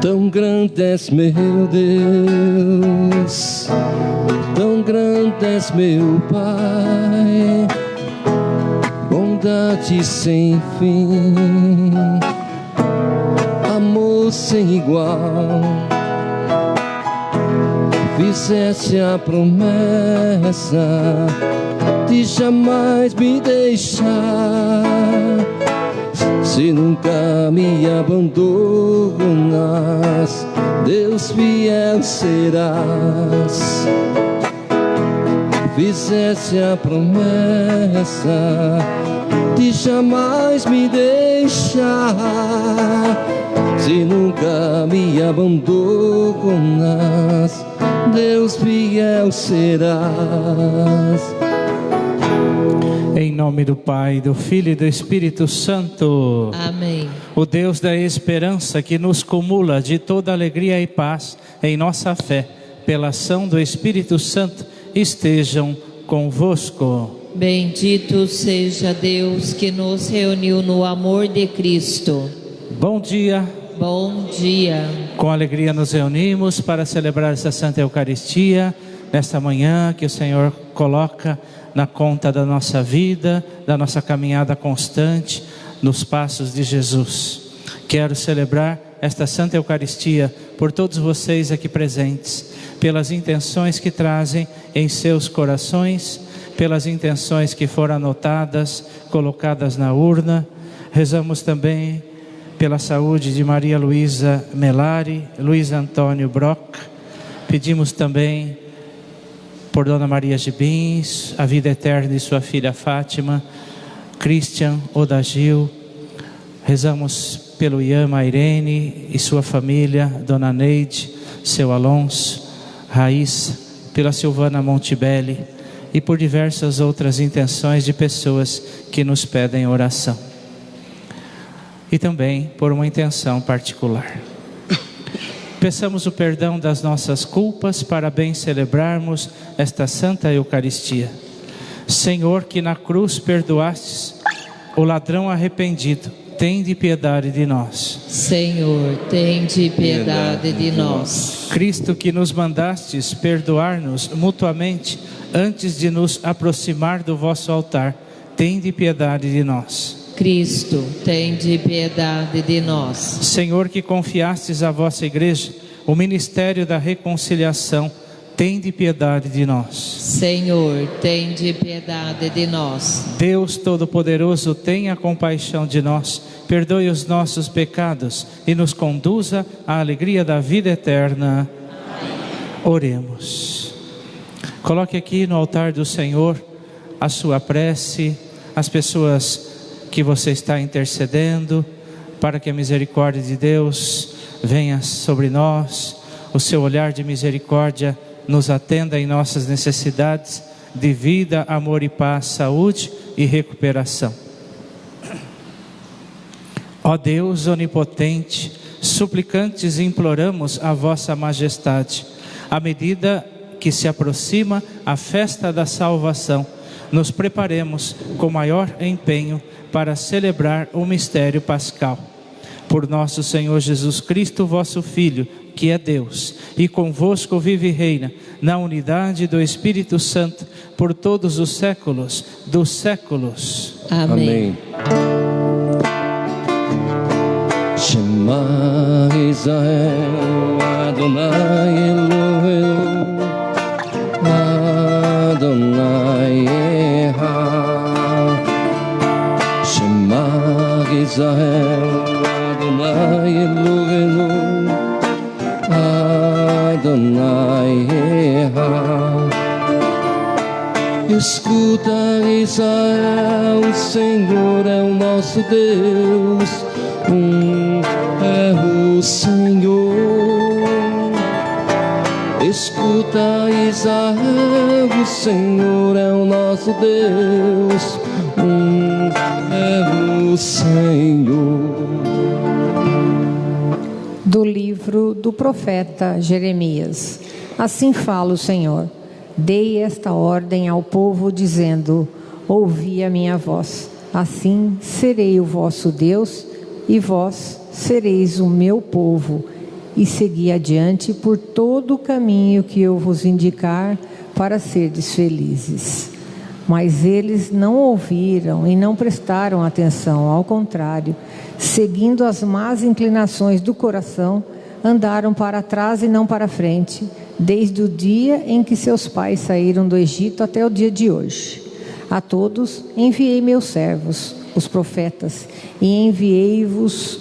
Tão grande és, meu Deus, tão grande és, meu Pai, bondade sem fim, amor sem igual. Fizeste a promessa de jamais me deixar, se nunca me abandonas, Deus fiel serás. Fizeste a promessa de jamais me deixar, se nunca me abandonas, Deus fiel serás. Em nome do Pai, do Filho e do Espírito Santo. Amém. O Deus da esperança, que nos cumula de toda alegria e paz em nossa fé, pela ação do Espírito Santo, estejam convosco. Bendito seja Deus que nos reuniu no amor de Cristo. Bom dia. Bom dia. Com alegria nos reunimos para celebrar essa Santa Eucaristia, nesta manhã que o Senhor coloca na conta da nossa vida, da nossa caminhada constante, nos passos de Jesus. Quero celebrar esta Santa Eucaristia por todos vocês aqui presentes, pelas intenções que trazem em seus corações, pelas intenções que foram anotadas, colocadas na urna. Rezamos também pela saúde de Maria Luísa Melari, Luiz Antônio Brock. Pedimos também por Dona Maria Gibins, a vida eterna de sua filha Fátima, Christian Odagil. Rezamos pelo Ian Mairene e sua família, Dona Neide, seu Alonso, Raíssa, pela Silvana Montebelli e por diversas outras intenções de pessoas que nos pedem oração. E também por uma intenção particular. Peçamos o perdão das nossas culpas para bem celebrarmos esta Santa Eucaristia. Senhor, que na cruz perdoastes o ladrão arrependido, tende piedade de nós. Senhor, tende piedade de nós. Cristo, que nos mandastes perdoar-nos mutuamente antes de nos aproximar do vosso altar, tende piedade de nós. Cristo, tende piedade de nós. Senhor, que confiastes à vossa igreja o ministério da reconciliação, tende piedade de nós. Senhor, tende piedade de nós. Deus Todo-Poderoso, tenha compaixão de nós, perdoe os nossos pecados e nos conduza à alegria da vida eterna. Amém. Oremos. Coloque aqui no altar do Senhor a sua prece, as pessoas que você está intercedendo, para que a misericórdia de Deus venha sobre nós, o seu olhar de misericórdia nos atenda em nossas necessidades de vida, amor e paz, saúde e recuperação. Ó Deus onipotente, suplicantes imploramos a vossa majestade, à medida que se aproxima a festa da salvação, nos preparemos com maior empenho para celebrar o mistério pascal. Por nosso Senhor Jesus Cristo, vosso Filho, que é Deus, e convosco vive e reina, na unidade do Espírito Santo, por todos os séculos dos séculos. Amém. Shema Israel, Adonai Elohim, Adonai Echad. Shema Israel, Adonai Elohim, Adonai Echad. Escuta, Israel, o Senhor é o nosso Deus, é o Senhor. Escuta, Israel, o Senhor é o nosso Deus, é o Senhor. Do livro do profeta Jeremias. Assim fala o Senhor: dei esta ordem ao povo, dizendo: ouvi a minha voz. Assim serei o vosso Deus, e vós sereis o meu povo. e segui adiante por todo o caminho que eu vos indicar para serdes felizes. Mas eles não ouviram e não prestaram atenção, ao contrário, seguindo as más inclinações do coração, andaram para trás e não para frente, desde o dia em que seus pais saíram do Egito até o dia de hoje. A todos enviei meus servos, os profetas, e enviei-vos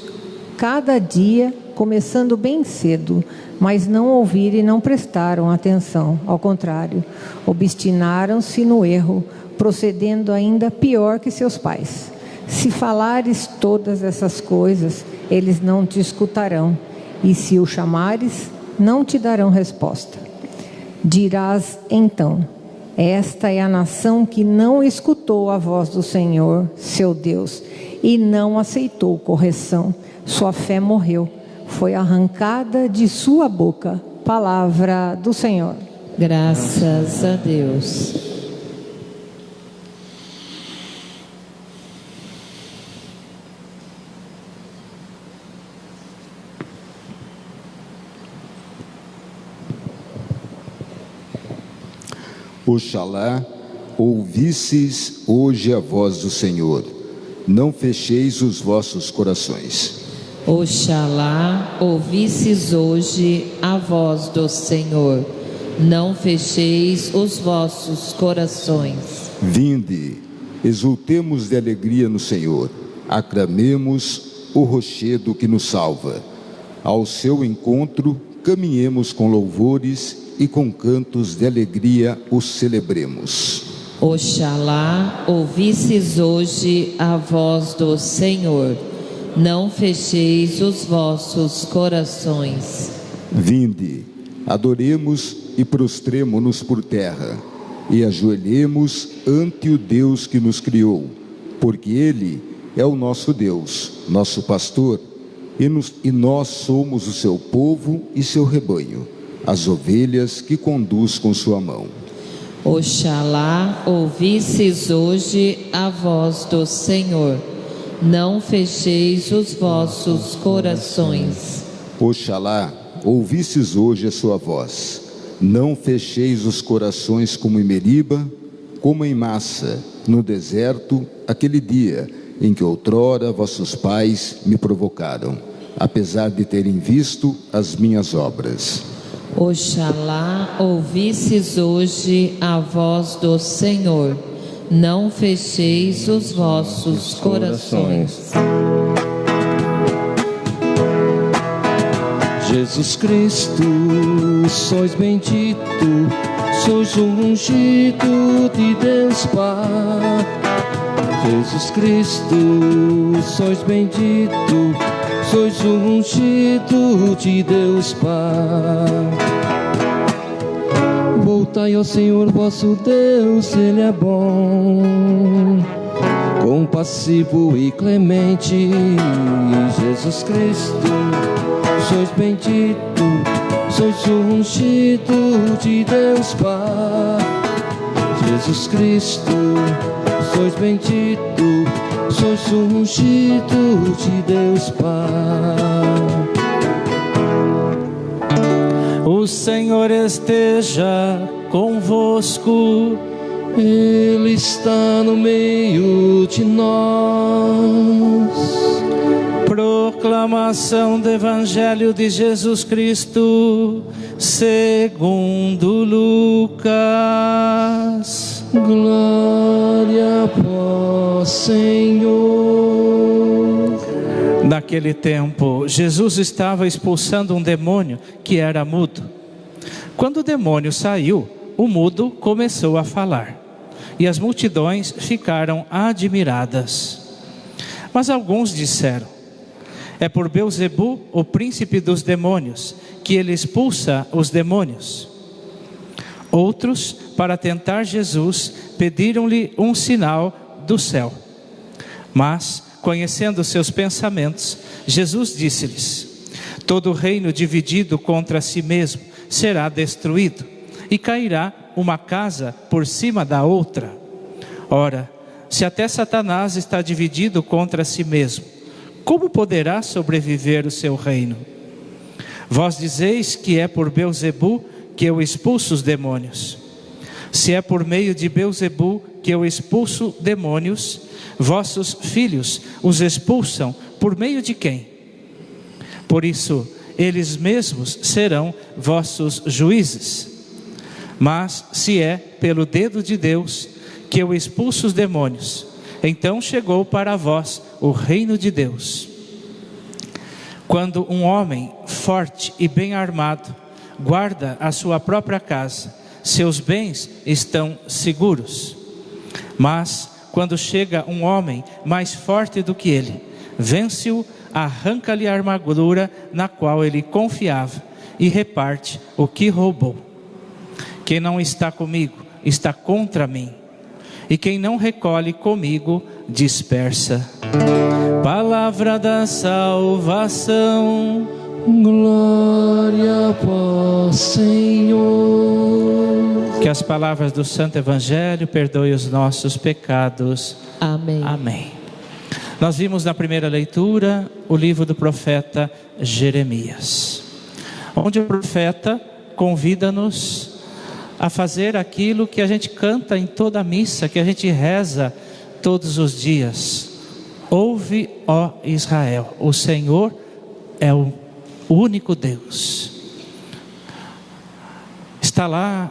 cada dia, começando bem cedo, mas não ouviram e não prestaram atenção, ao contrário, obstinaram-se no erro, procedendo ainda pior que seus pais. Se falares todas essas coisas, eles não te escutarão, e se o chamares, não te darão resposta. Dirás então: esta é a nação que não escutou a voz do Senhor, seu Deus, e não aceitou correção. Sua fé morreu, foi arrancada de sua boca. Palavra do Senhor. Graças a Deus. Oxalá ouvisseis hoje a voz do Senhor, não fecheis os vossos corações. Oxalá ouvisseis hoje a voz do Senhor, não fecheis os vossos corações. Vinde, exultemos de alegria no Senhor, aclamemos o rochedo que nos salva. Ao seu encontro, caminhemos com louvores e com cantos de alegria o celebremos. Oxalá ouvisseis hoje a voz do Senhor, não fecheis os vossos corações. Vinde, adoremos e prostremo-nos por terra, e ajoelhemos ante o Deus que nos criou, porque Ele é o nosso Deus, nosso pastor, e nós somos o seu povo e seu rebanho, as ovelhas que conduz com sua mão. Oxalá ouvisseis hoje a voz do Senhor, não fecheis os vossos corações. Oxalá ouvisseis hoje a sua voz, não fecheis os corações como em Meriba, como em Massa, no deserto, aquele dia em que outrora vossos pais me provocaram, apesar de terem visto as minhas obras. Oxalá ouvisseis hoje a voz do Senhor, não fecheis os vossos corações. Jesus Cristo, sois bendito, sois o ungido de Deus Pai. Jesus Cristo, sois bendito, sois o ungido de Deus Pai. Voltai ao Senhor vosso Deus, Ele é bom, compassivo e clemente. Jesus Cristo, sois bendito, sois o ungido de Deus Pai. Jesus Cristo, sois bendito, sois o ungido de Deus Pai. O Senhor esteja convosco. Ele está no meio de nós. Proclamação do Evangelho de Jesus Cristo, segundo Lucas. Glória a vós, Senhor. Naquele tempo, Jesus estava expulsando um demônio que era mudo. Quando o demônio saiu, o mudo começou a falar, e as multidões ficaram admiradas. Mas alguns disseram: é por Belzebu, o príncipe dos demônios, que ele expulsa os demônios. Outros, para tentar Jesus, pediram-lhe um sinal do céu. Mas, conhecendo seus pensamentos, Jesus disse-lhes: todo reino dividido contra si mesmo será destruído, e cairá uma casa por cima da outra. Ora, se até Satanás está dividido contra si mesmo, como poderá sobreviver o seu reino? Vós dizeis que é por Beelzebu que eu expulso os demônios. Se é por meio de Beelzebu que eu expulso demônios, vossos filhos os expulsam por meio de quem? Por isso, eles mesmos serão vossos juízes. Mas se é pelo dedo de Deus que eu expulso os demônios, então chegou para vós o reino de Deus. Quando um homem forte e bem armado guarda a sua própria casa, seus bens estão seguros. Mas quando chega um homem mais forte do que ele, vence-o, arranca-lhe a armadura na qual ele confiava e reparte o que roubou. Quem não está comigo está contra mim, e quem não recolhe comigo dispersa. Palavra da salvação. Glória a vós, Senhor. Que as palavras do Santo Evangelho perdoem os nossos pecados. Amém. Amém. Nós vimos na primeira leitura o livro do profeta Jeremias, onde o profeta convida-nos a fazer aquilo que a gente canta em toda a missa, que a gente reza todos os dias. Ouve, ó Israel, o Senhor é o único Deus. Está lá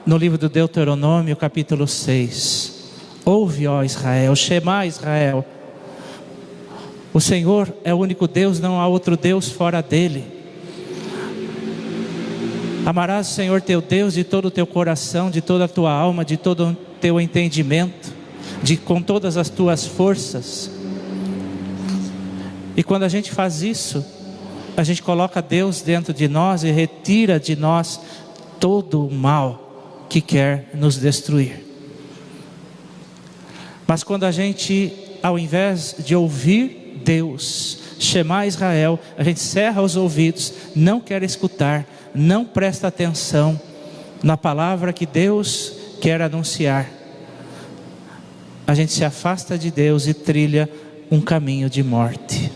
no livro do Deuteronômio, capítulo 6. Ouve, ó Israel, Shema Israel. O Senhor é o único Deus, não há outro Deus fora dele. Amarás o Senhor teu Deus de todo o teu coração, de toda a tua alma, de todo o teu entendimento, com todas as tuas forças. E quando a gente faz isso, a gente coloca Deus dentro de nós e retira de nós todo o mal que quer nos destruir. Mas quando a gente, ao invés de ouvir Deus, Shema Israel, a gente cerra os ouvidos, não quer escutar, não presta atenção na palavra que Deus quer anunciar, a gente se afasta de Deus e trilha um caminho de morte.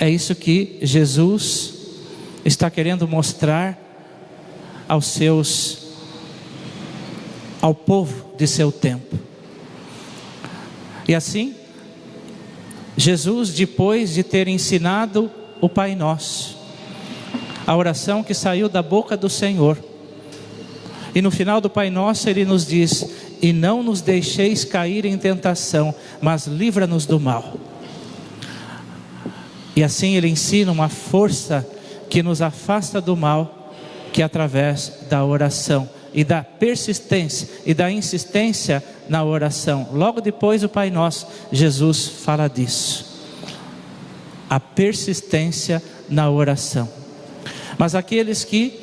É isso que Jesus está querendo mostrar ao povo de seu tempo. E assim, Jesus, depois de ter ensinado o Pai Nosso, a oração que saiu da boca do Senhor, e no final do Pai Nosso ele nos diz: e não nos deixeis cair em tentação, mas livra-nos do mal. E assim ele ensina uma força que nos afasta do mal, que é através da oração e da persistência e da insistência na oração. Logo depois do Pai Nosso, Jesus fala disso, a persistência na oração. Mas aqueles que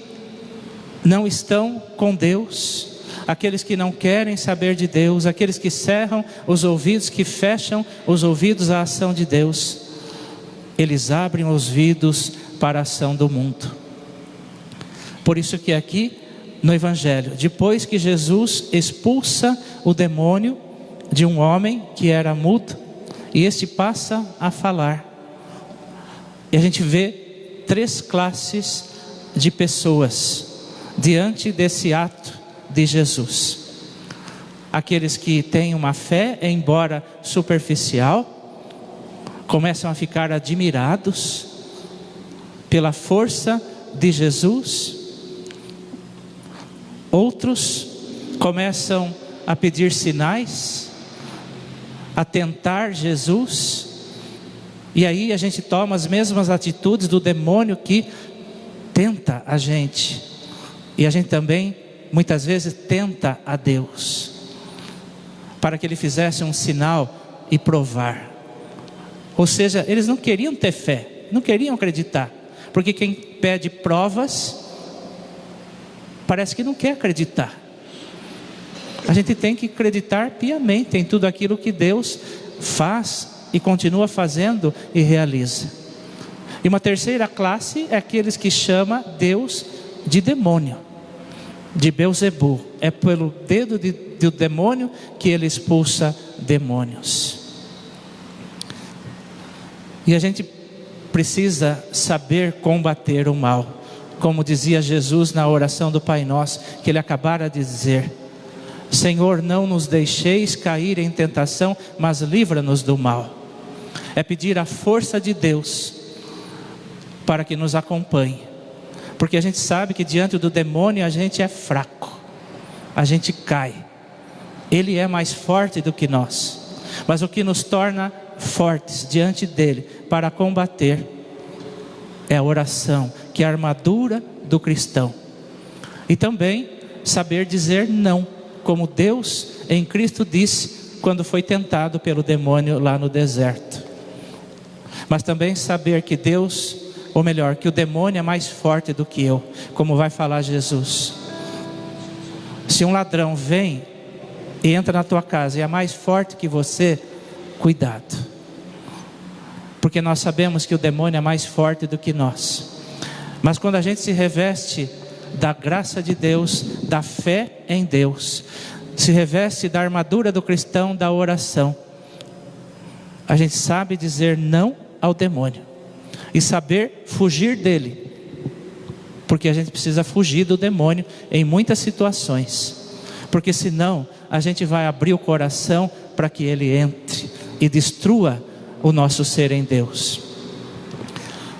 não estão com Deus, aqueles que não querem saber de Deus, aqueles que cerram os ouvidos, que fecham os ouvidos à ação de Deus, eles abrem os ouvidos para a ação do mundo. Por isso que aqui no Evangelho, depois que Jesus expulsa o demônio de um homem que era mudo, e este passa a falar, e a gente vê 3 classes de pessoas diante desse ato de Jesus. Aqueles que têm uma fé, embora superficial, começam a ficar admirados pela força de Jesus. Outros começam a pedir sinais, a tentar Jesus, e aí a gente toma as mesmas atitudes do demônio que tenta a gente, e a gente também muitas vezes tenta a Deus, para que ele fizesse um sinal e provar. Ou seja, eles não queriam ter fé, não queriam acreditar, porque quem pede provas, parece que não quer acreditar. A gente tem que acreditar piamente em tudo aquilo que Deus faz e continua fazendo e realiza. E uma terceira classe é aqueles que chamam Deus de demônio, de Beelzebu. É pelo dedo do demônio que ele expulsa demônios. E a gente precisa saber combater o mal, como dizia Jesus na oração do Pai Nosso, que ele acabara de dizer: Senhor, não nos deixeis cair em tentação, mas livra-nos do mal. É pedir a força de Deus para que nos acompanhe, porque a gente sabe que diante do demônio a gente é fraco, a gente cai. Ele é mais forte do que nós, mas o que nos torna fortes diante dele para combater é a oração, que é a armadura do cristão. E também saber dizer não, como Deus em Cristo disse quando foi tentado pelo demônio lá no deserto. Mas também saber que Deus, ou melhor, que o demônio é mais forte do que eu, como vai falar Jesus. Se um ladrão vem e entra na tua casa e é mais forte que você, cuidado, porque nós sabemos que o demônio é mais forte do que nós. Mas quando a gente se reveste da graça de Deus, da fé em Deus, se reveste da armadura do cristão, da oração, a gente sabe dizer não ao demônio e saber fugir dele, porque a gente precisa fugir do demônio em muitas situações, porque senão a gente vai abrir o coração para que ele entre e destrua o nosso ser em Deus.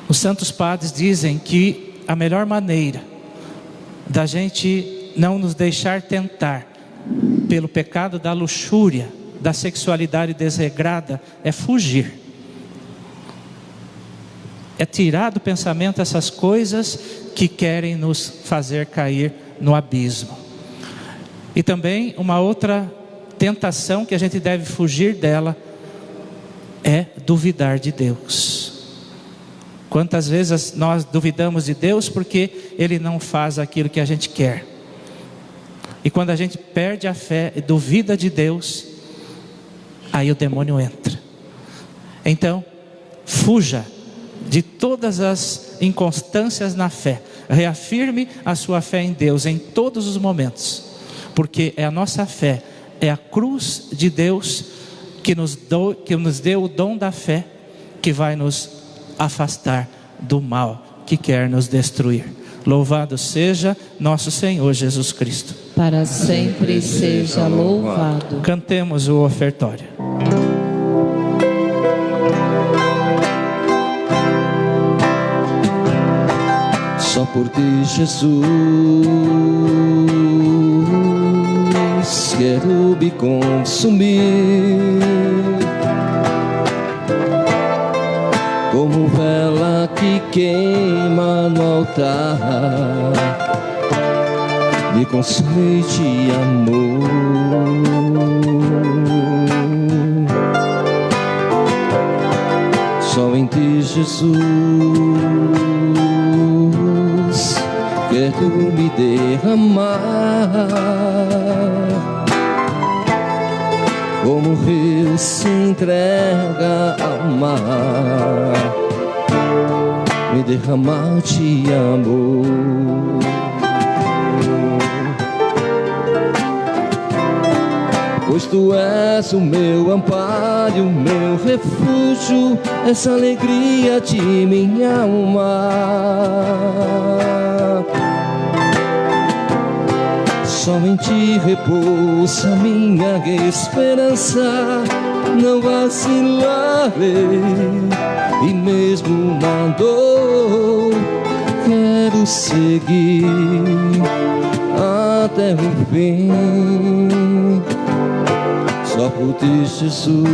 Os santos padres dizem que a melhor maneira da gente não nos deixar tentar pelo pecado da luxúria, da sexualidade desregrada, é fugir, é tirar do pensamento essas coisas que querem nos fazer cair no abismo. E também uma outra tentação que a gente deve fugir dela é duvidar de Deus. Quantas vezes nós duvidamos de Deus porque Ele não faz aquilo que a gente quer? E quando a gente perde a fé e duvida de Deus, aí o demônio entra. Então, fuja de todas as inconstâncias na fé. Reafirme a sua fé em Deus em todos os momentos, porque é a nossa fé, é a cruz de Deus que nos deu o dom da fé, que vai nos afastar do mal que quer nos destruir. Louvado seja nosso Senhor Jesus Cristo. Para sempre seja louvado. Cantemos o ofertório. Só por ti, Jesus, quero me consumir como vela que queima no altar. Me consumei de amor, só em ti, Jesus, quero me derramar como o rio se entrega ao mar, me derramar de amor. Pois tu és o meu amparo, o meu refúgio, essa alegria de minha alma. Só em ti repousa minha esperança, não vacilarei, e mesmo na dor quero seguir até o fim. Só por ti, Jesus,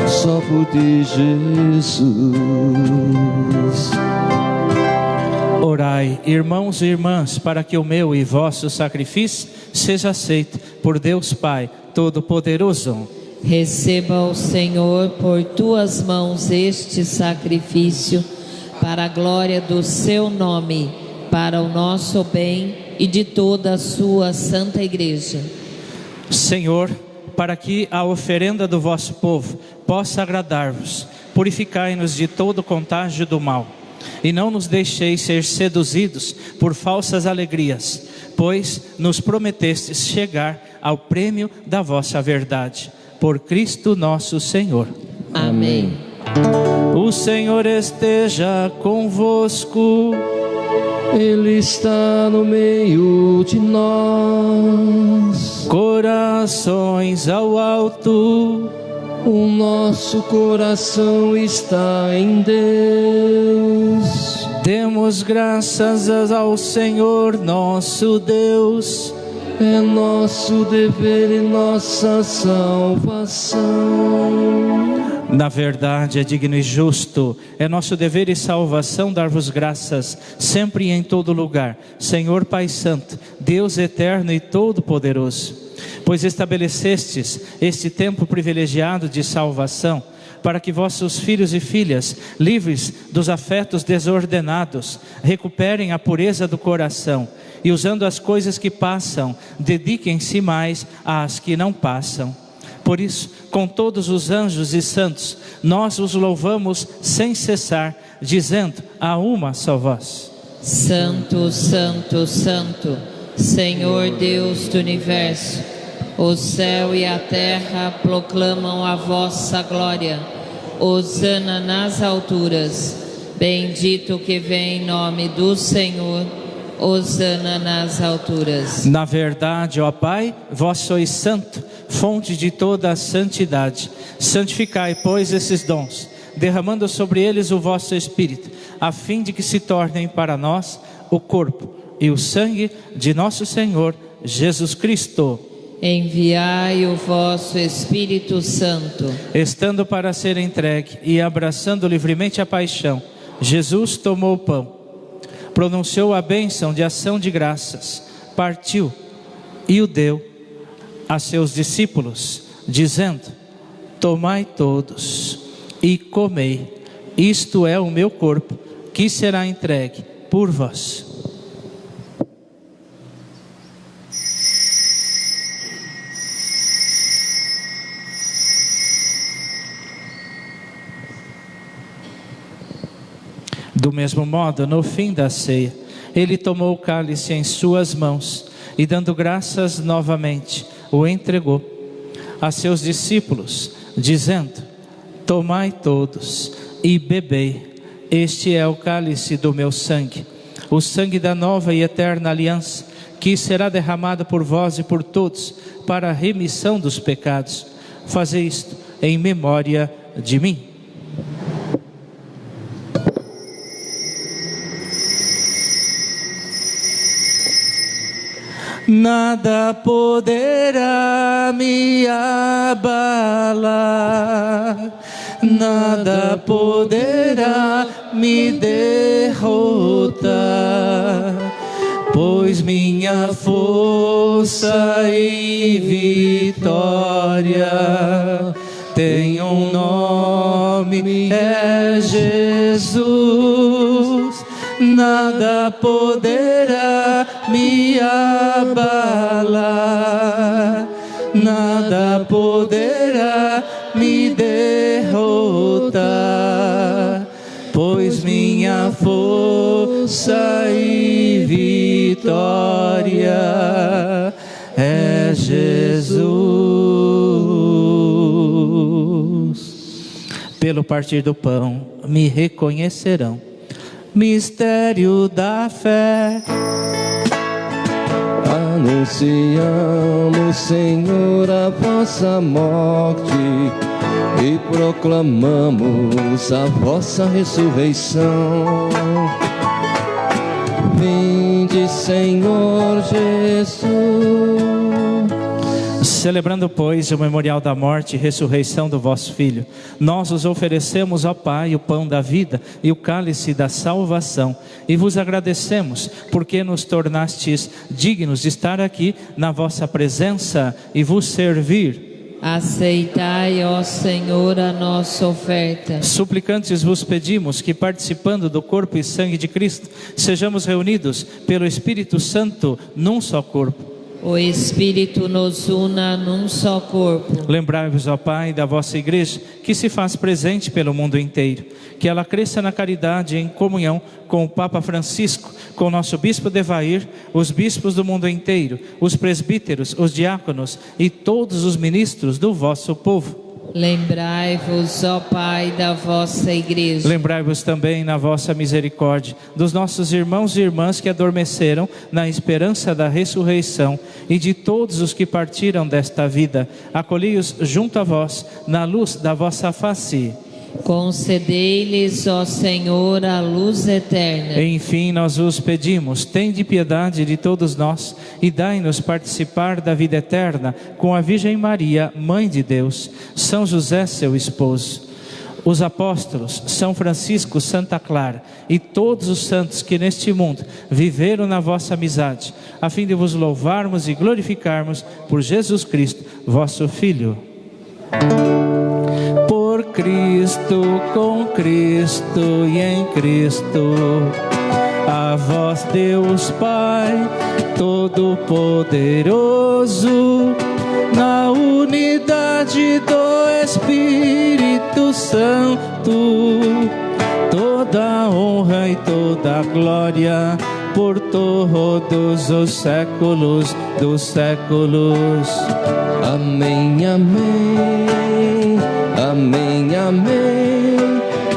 só por ti, Jesus. Orai, irmãos e irmãs, para que o meu e vosso sacrifício seja aceito por Deus Pai Todo-Poderoso. Receba o Senhor por tuas mãos este sacrifício, para a glória do seu nome, para o nosso bem e de toda a sua santa igreja. Senhor, para que a oferenda do vosso povo possa agradar-vos, purificai-nos de todo contágio do mal, e não nos deixeis ser seduzidos por falsas alegrias, pois nos prometestes chegar ao prêmio da vossa verdade. Por Cristo nosso Senhor. Amém. O Senhor esteja convosco. Ele está no meio de nós. Corações ao alto. O nosso coração está em Deus. Demos graças ao Senhor nosso Deus. É nosso dever e nossa salvação. Na verdade, é digno e justo, é nosso dever e salvação dar-vos graças, sempre e em todo lugar, Senhor Pai Santo, Deus eterno e todo-poderoso, pois estabelecestes este tempo privilegiado de salvação, para que vossos filhos e filhas, livres dos afetos desordenados, recuperem a pureza do coração, e usando as coisas que passam, dediquem-se mais às que não passam. Por isso, com todos os anjos e santos, nós os louvamos sem cessar, dizendo a uma só voz: Santo, Santo, Santo, Senhor Deus do Universo, o céu e a terra proclamam a vossa glória. Hosana nas alturas, bendito que vem em nome do Senhor. Hosana nas alturas. Na verdade, ó Pai, vós sois santo, fonte de toda a santidade. Santificai, pois, esses dons, derramando sobre eles o vosso Espírito, a fim de que se tornem para nós o corpo e o sangue de nosso Senhor Jesus Cristo. Enviai o vosso Espírito Santo. Estando para ser entregue e abraçando livremente a paixão, Jesus tomou o pão, pronunciou a bênção de ação de graças, partiu e o deu a seus discípulos, dizendo: tomai todos e comei, isto é o meu corpo, que será entregue por vós. Do mesmo modo, no fim da ceia, ele tomou o cálice em suas mãos e, dando graças novamente, o entregou a seus discípulos, dizendo: tomai todos e bebei, este é o cálice do meu sangue, o sangue da nova e eterna aliança, que será derramado por vós e por todos para a remissão dos pecados. Fazei isto em memória de mim. Nada poderá me abalar, nada poderá me derrotar, pois minha força e vitória tem um nome, é Jesus. Nada poderá me abalar, nada poderá me derrotar, pois minha força e vitória é Jesus. Pelo partir do pão me reconhecerão. Mistério da fé. Anunciamos, Senhor, a vossa morte e proclamamos a vossa ressurreição. Vinde, Senhor Jesus. Celebrando, pois, o memorial da morte e ressurreição do vosso Filho, nós os oferecemos ao Pai o pão da vida e o cálice da salvação, e vos agradecemos, porque nos tornastes dignos de estar aqui na vossa presença e vos servir. Aceitai, ó Senhor, a nossa oferta. Suplicantes vos pedimos que, participando do corpo e sangue de Cristo, sejamos reunidos pelo Espírito Santo num só corpo. O Espírito nos una num só corpo. Lembrai-vos, ó Pai, da vossa Igreja, que se faz presente pelo mundo inteiro, que ela cresça na caridade e em comunhão com o Papa Francisco, com o nosso Bispo Devair, os bispos do mundo inteiro, os presbíteros, os diáconos e todos os ministros do vosso povo. Lembrai-vos, ó Pai, da vossa Igreja. Lembrai-vos também, na vossa misericórdia, dos nossos irmãos e irmãs que adormeceram na esperança da ressurreição e de todos os que partiram desta vida. Acolhi-os junto a vós, na luz da vossa face. Concedei-lhes, ó Senhor, a luz eterna. Enfim, nós vos pedimos, tende piedade de todos nós e dai-nos participar da vida eterna com a Virgem Maria, Mãe de Deus, São José, seu esposo, os apóstolos, São Francisco, Santa Clara e todos os santos que neste mundo viveram na vossa amizade, a fim de vos louvarmos e glorificarmos por Jesus Cristo, vosso Filho. Por Cristo, com Cristo e em Cristo, a vós Deus Pai Todo-Poderoso, na unidade do Espírito Santo, toda honra e toda glória por todos os séculos dos séculos. Amém, amém, amém, amém.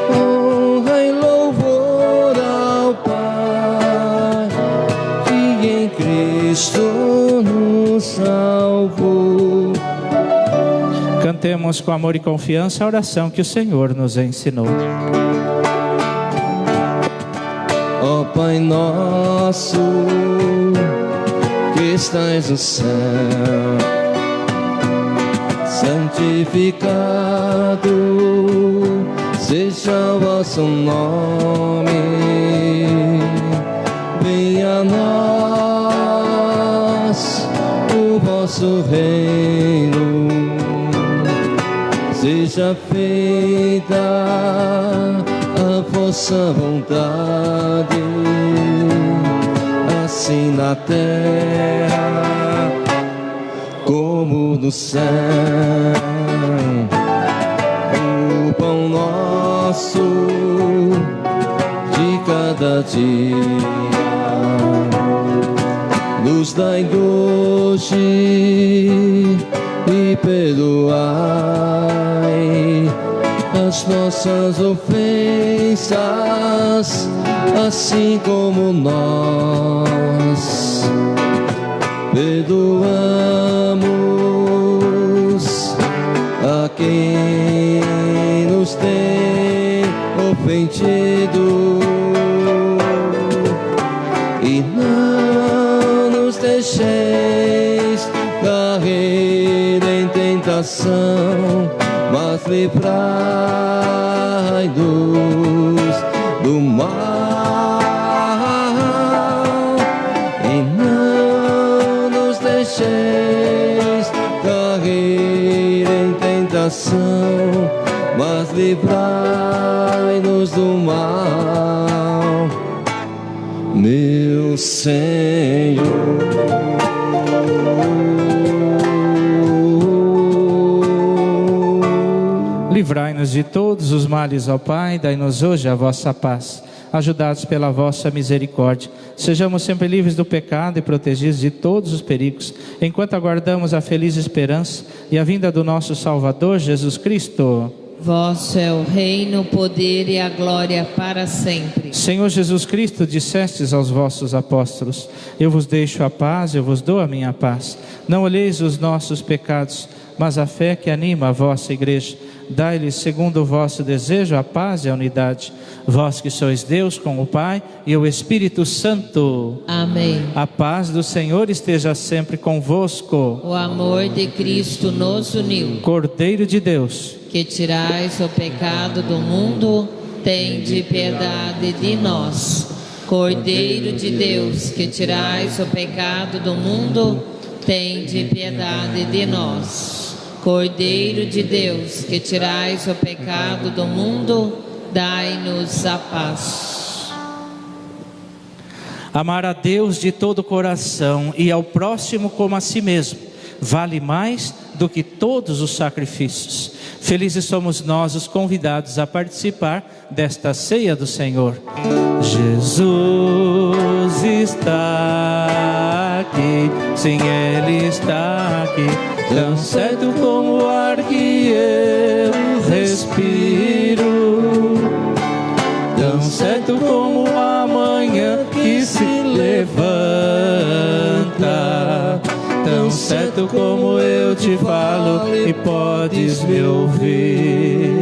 Honra e louvor ao Pai, que em Cristo nos salvou. Cantemos com amor e confiança a oração que o Senhor nos ensinou. Ó Pai nosso, que estais no céu, santificado seja o vosso nome. Venha a nós o vosso reino, seja feita a vossa vontade, assim na terra como no céu. O pão nosso de cada dia nos dai hoje e perdoai as nossas ofensas, assim como nós perdoamos a quem nos tem ofendido, e não nos deixeis cair em tentação, mas livrai-nos do mal. E não nos deixeis cair em tentação, mas livrai-nos do mal, meu Senhor. Livrai-nos de todos os males, ó Pai, dai-nos hoje a vossa paz. Ajudados pela vossa misericórdia, sejamos sempre livres do pecado e protegidos de todos os perigos, enquanto aguardamos a feliz esperança e a vinda do nosso Salvador, Jesus Cristo. Vosso é o reino, o poder e a glória para sempre. Senhor Jesus Cristo, dissestes aos vossos apóstolos: eu vos deixo a paz, eu vos dou a minha paz. Não olheis os nossos pecados, mas a fé que anima a vossa igreja. Dai-lhes, segundo o vosso desejo, a paz e a unidade. Vós que sois Deus com o Pai e o Espírito Santo. Amém. A paz do Senhor esteja sempre convosco. O amor de Cristo nos uniu. Cordeiro de Deus, que tirais o pecado do mundo, tende piedade de nós. Cordeiro de Deus, que tirais o pecado do mundo, tende piedade de nós. Cordeiro de Deus, que tirais o pecado do mundo, dai-nos a paz. amar a Deus de todo o coração e ao próximo como a si mesmo, vale mais do que todos os sacrifícios. Felizes somos nós os convidados a participar desta ceia do Senhor. Jesus está aqui, sim, Ele está aqui, tão certo como o ar que respiro. Tão certo como a manhã que se levanta, tão certo como eu te falo e podes me ouvir.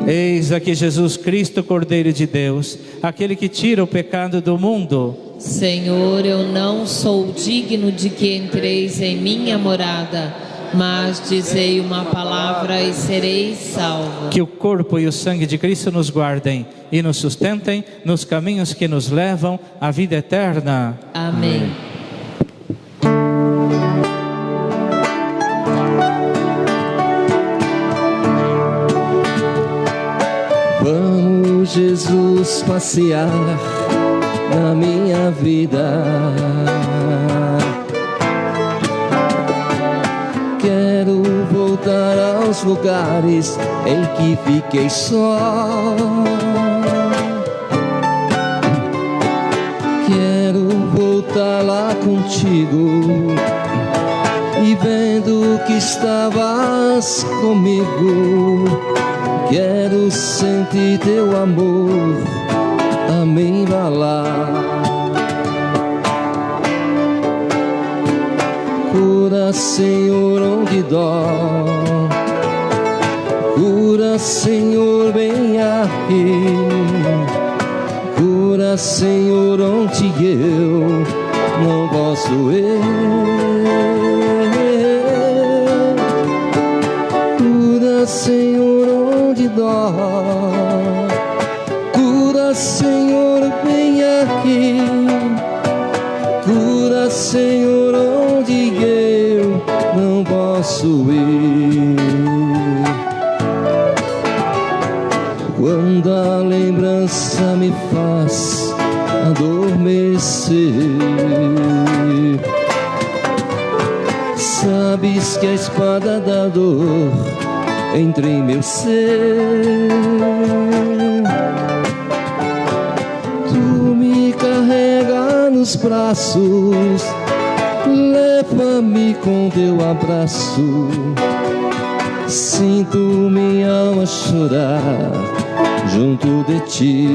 Eis aqui Jesus Cristo, Cordeiro de Deus, aquele que tira o pecado do mundo. Senhor, eu não sou digno de que entreis em minha morada, mas dizei uma palavra e serei salvo. Que o corpo e o sangue de Cristo nos guardem e nos sustentem nos caminhos que nos levam à vida eterna. Amém. Vamos, Jesus, passear na minha vida. Quero voltar aos lugares em que fiquei só. Quero voltar lá contigo e vendo que estavas comigo. Quero sentir teu amor a me embalar. Cura, Senhor, onde dói. Cura, Senhor, bem aqui. Cura, Senhor, onde eu não posso ir. Cura, Senhor, onde dói. Cura, Senhor, bem aqui. Cura, Senhor, onde eu não posso ir. Quando a lembrança me faz adormecer, sabes que a espada da dor entra em meu ser. Tu me carrega nos braços, leva-me com teu abraço. Sinto minha alma chorar junto de ti.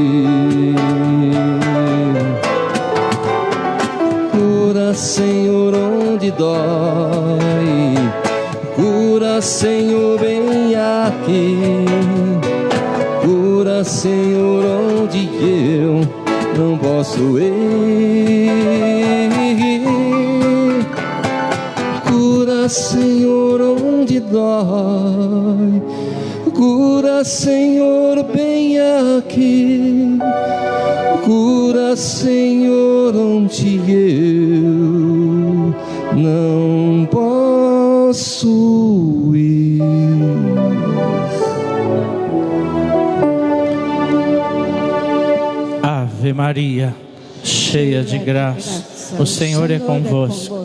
Cura, Senhor, onde dói. Cura, Senhor, bem aqui. Cura, Senhor, onde eu não posso ir. Cura, Senhor, onde dói. Cura, Senhor, bem aqui. Cura, Senhor, onde eu não posso ir. Ave Maria, cheia de graça, o Senhor é convosco.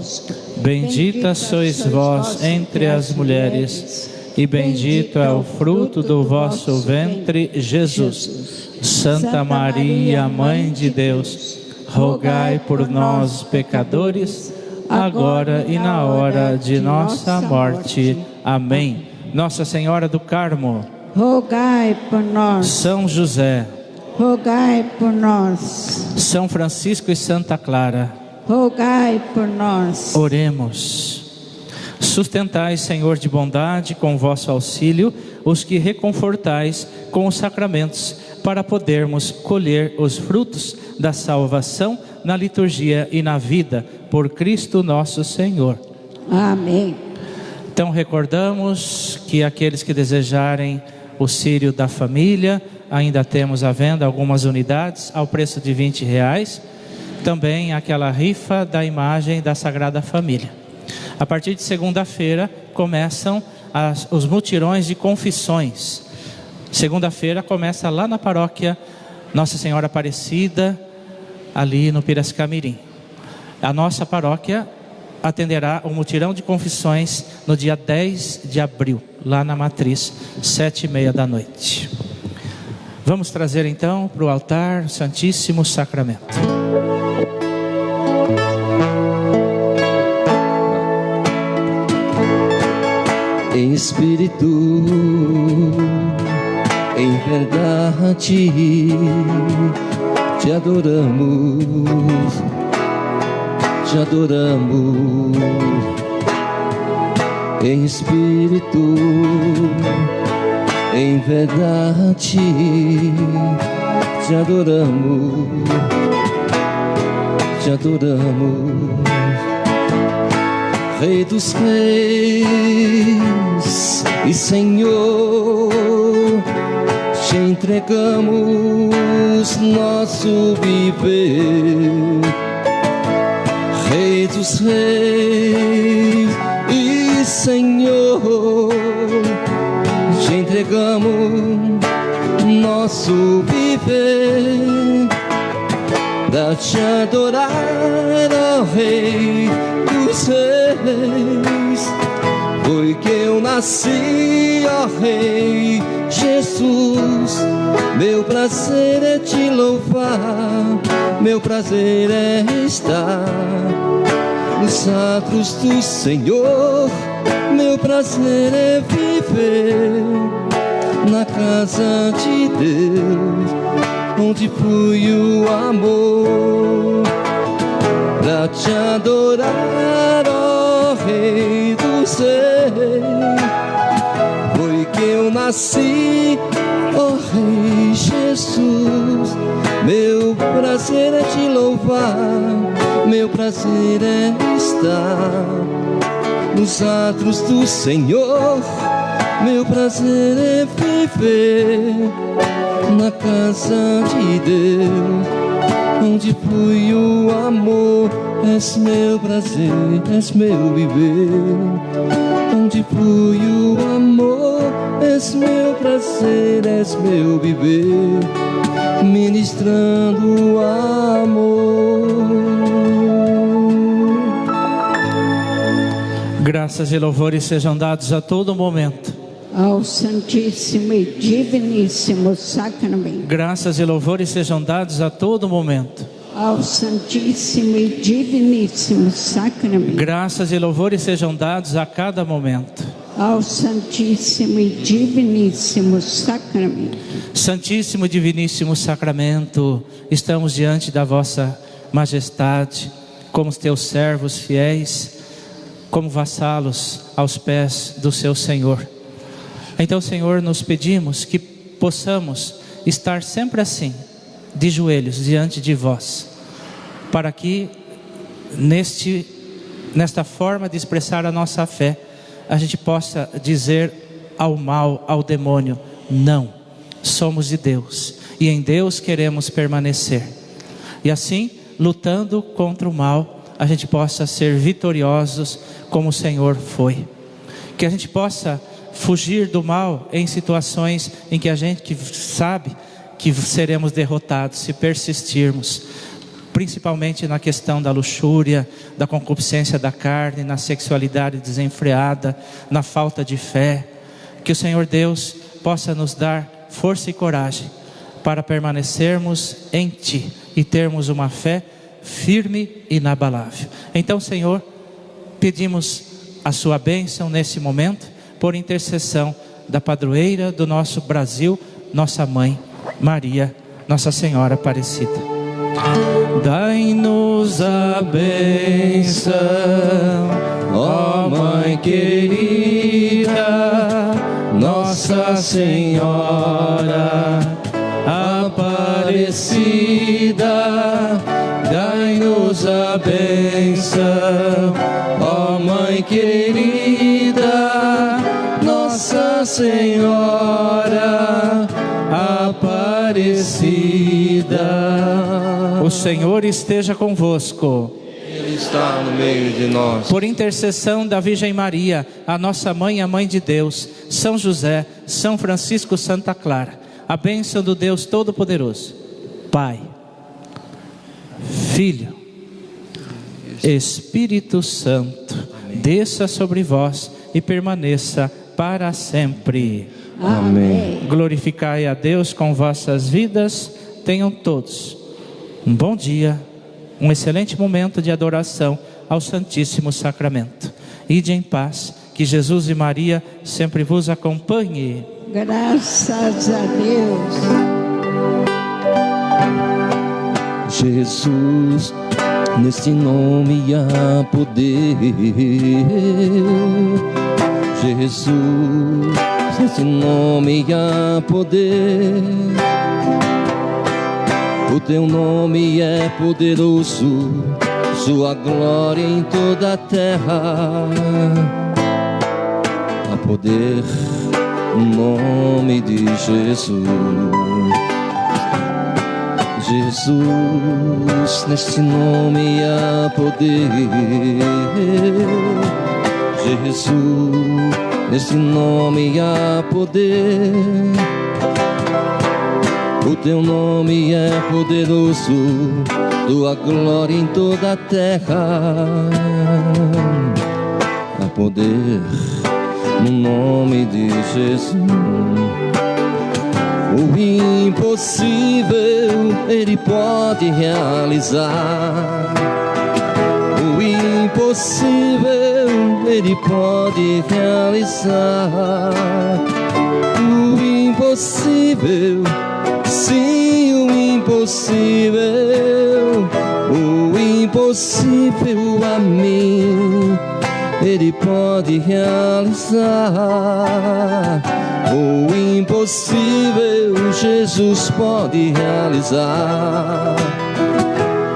Bendita sois vós entre as mulheres, e bendito é o fruto do vosso ventre, Jesus. Santa Maria, Mãe de Deus, rogai por nós, pecadores, agora e na hora de nossa morte. Amém. Nossa Senhora do Carmo, rogai por nós. São José, rogai por nós. São Francisco e Santa Clara, rogai por nós. Oremos. Sustentai, Senhor de bondade, com vosso auxílio, os que reconfortais com os sacramentos, para podermos colher os frutos da salvação na liturgia e na vida, por Cristo nosso Senhor. Amém. Então recordamos que aqueles que desejarem o círio da família, ainda temos à venda algumas unidades ao preço de R$20. Também aquela rifa da imagem da Sagrada Família. A partir de segunda-feira começam os mutirões de confissões. Segunda-feira começa lá na paróquia Nossa Senhora Aparecida, ali no Piracicamirim. A nossa paróquia atenderá o mutirão de confissões no dia 10 de abril, lá na Matriz, 7h30 da noite. Vamos trazer então para o altar o Santíssimo Sacramento. Em espírito verdade te adoramos, te adoramos em espírito, em verdade te adoramos, te adoramos. Rei dos reis e Senhor, te entregamos nosso viver. Rei dos reis e Senhor, te entregamos nosso viver, pra te adorar, ó Rei dos reis. Foi que eu nasci, ó Rei Jesus. Meu prazer é te louvar, meu prazer é estar nos atos do Senhor. Meu prazer é viver na casa de Deus, onde flui o amor, pra te adorar, ó Rei dos reis. Foi que eu nasci, ó Rei Jesus. Meu prazer é te louvar, meu prazer é estar nos atos do Senhor. Meu prazer é viver na casa de Deus, onde flui o amor. És meu prazer, és meu viver, onde flui o amor. És meu prazer, és meu viver, ministrando o amor. Graças e louvores sejam dados a todo momento ao Santíssimo e Diviníssimo Sacramento. Graças e louvores sejam dados a todo momento ao Santíssimo e Diviníssimo Sacramento. Graças e louvores sejam dados a cada momento ao Santíssimo e Diviníssimo Sacramento. Santíssimo e Diviníssimo Sacramento, estamos diante da vossa majestade, como os teus servos fiéis, como vassalos aos pés do seu Senhor. Então, Senhor, nos pedimos que possamos estar sempre assim, de joelhos diante de vós, para que nesta forma de expressar a nossa fé, a gente possa dizer ao mal, ao demônio: não, somos de Deus e em Deus queremos permanecer. E assim, lutando contra o mal, a gente possa ser vitoriosos como o Senhor foi. Que a gente possa fugir do mal em situações em que a gente sabe que seremos derrotados se persistirmos, principalmente na questão da luxúria, da concupiscência da carne, na sexualidade desenfreada, na falta de fé. Que o Senhor Deus possa nos dar força e coragem para permanecermos em Ti e termos uma fé firme e inabalável. Então, Senhor, pedimos a Sua bênção nesse momento, por intercessão da padroeira do nosso Brasil, nossa Mãe Maria, Nossa Senhora Aparecida. Dai-nos a bênção, ó Mãe querida, Nossa Senhora Aparecida. Dai-nos a bênção, ó Mãe querida, Nossa Senhora Aparecida. O Senhor esteja convosco. Ele está no meio de nós. Por intercessão da Virgem Maria, a nossa mãe, a mãe de Deus, São José, São Francisco, Santa Clara, a bênção do Deus Todo-Poderoso, Pai, Filho, Espírito Santo, desça sobre vós e permaneça para sempre. Amém. Glorificai a Deus com vossas vidas. Tenham todos um bom dia, um excelente momento de adoração ao Santíssimo Sacramento. Ide em paz, que Jesus e Maria sempre vos acompanhe. Graças a Deus. Jesus, neste nome há poder. Jesus, neste nome há poder. O teu nome é poderoso, sua glória em toda a terra. Há poder no nome de Jesus. Jesus, neste nome há poder. Jesus, neste nome há poder. O teu nome é poderoso, tua glória em toda a terra. Há poder no nome de Jesus. O impossível Ele pode realizar. O impossível Ele pode realizar. O impossível, sim, o impossível. O impossível a mim Ele pode realizar. O impossível Jesus pode realizar.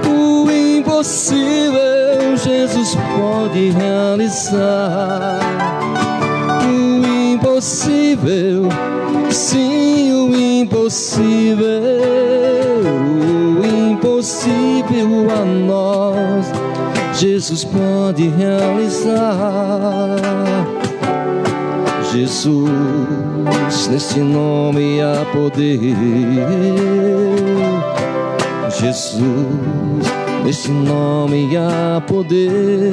O impossível Jesus pode realizar. O impossível, sim, o impossível. O impossível a nós Jesus pode realizar. Jesus, neste nome há poder. Jesus, neste nome há poder.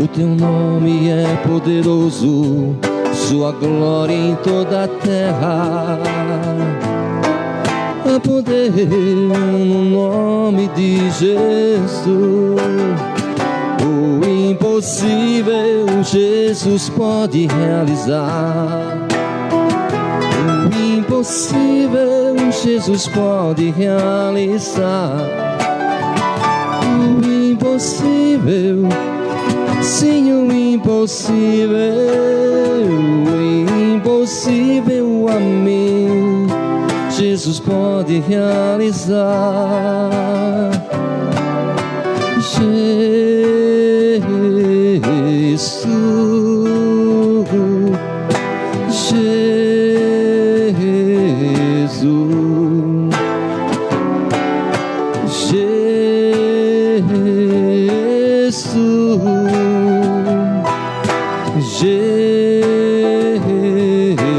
O teu nome é poderoso, sua glória em toda a terra. Há poder no nome de Jesus. O impossível Jesus pode realizar. O impossível Jesus pode realizar. O impossível, sim, o impossível. O impossível a mim Jesus pode realizar. Jesus, Jesus,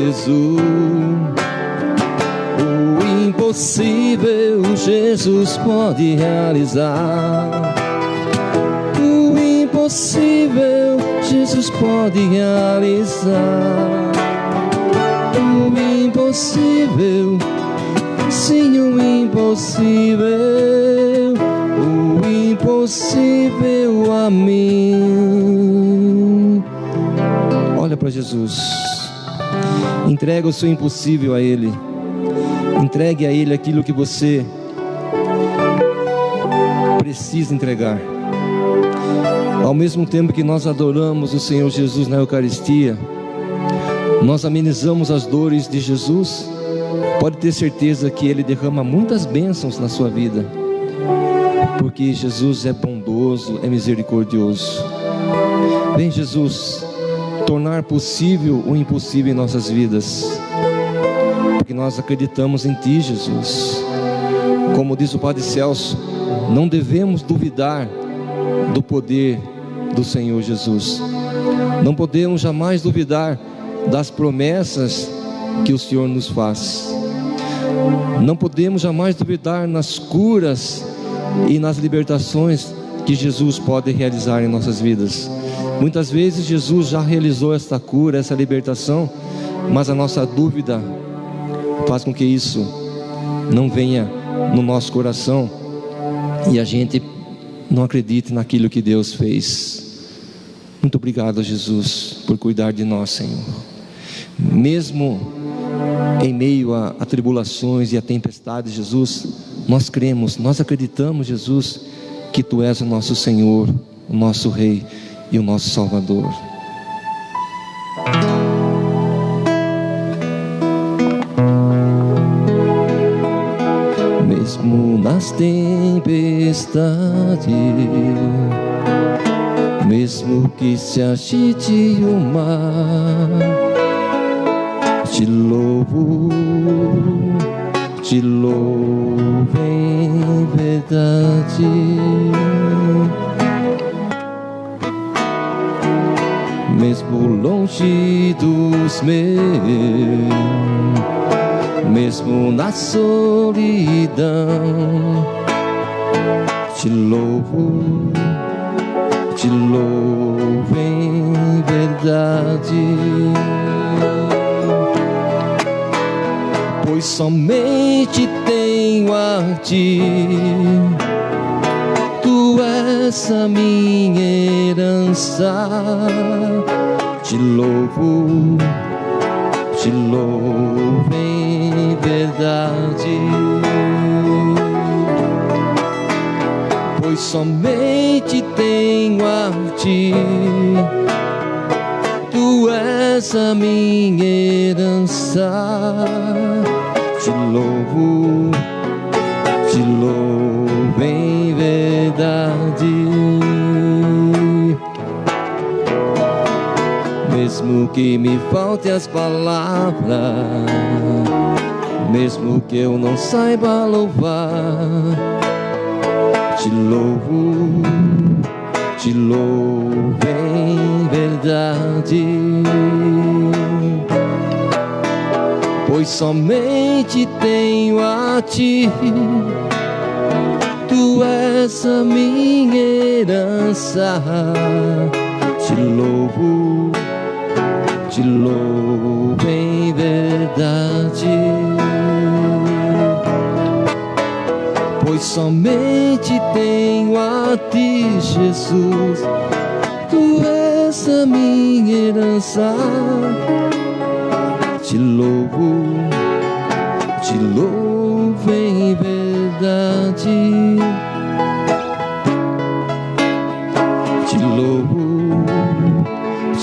Jesus. O impossível Jesus pode realizar. O impossível Jesus pode realizar. O impossível, sim, o impossível. O impossível a mim. Olha para Jesus. Entrega o seu impossível a Ele. Entregue a Ele aquilo que você precisa entregar. Ao mesmo tempo que nós adoramos o Senhor Jesus na Eucaristia, nós amenizamos as dores de Jesus. Pode ter certeza que Ele derrama muitas bênçãos na sua vida, porque Jesus é bondoso, é misericordioso. Vem, Jesus, tornar possível o impossível em nossas vidas, porque nós acreditamos em Ti, Jesus. Como diz o Padre Celso, não devemos duvidar do poder do Senhor Jesus. Não podemos jamais duvidar das promessas que o Senhor nos faz. Não podemos jamais duvidar nas curas e nas libertações que Jesus pode realizar em nossas vidas. Muitas vezes Jesus já realizou esta cura, essa libertação, mas a nossa dúvida faz com que isso não venha no nosso coração e a gente não acredite naquilo que Deus fez. Muito obrigado, Jesus, por cuidar de nós, Senhor. Mesmo em meio a tribulações e a tempestades, Jesus, nós cremos, nós acreditamos, Jesus, que Tu és o nosso Senhor, o nosso Rei e o nosso Salvador. Mesmo nas tempestades, mesmo que se agite o mar, te louvo em verdade. Mesmo longe dos meus, mesmo na solidão, te louvo em verdade. Pois somente tenho a Ti, Tu és a minha herança. Te louvo em verdade. Pois somente tenho a Ti, Tu és a minha herança. Te louvo em verdade. Mesmo que me faltem as palavras, mesmo que eu não saiba louvar, te louvo em verdade. Pois somente tenho a Ti, Tu és a minha herança. Te louvo em verdade. Pois somente tenho a Ti, Jesus, Tu és a minha herança. Te louvo em verdade. Te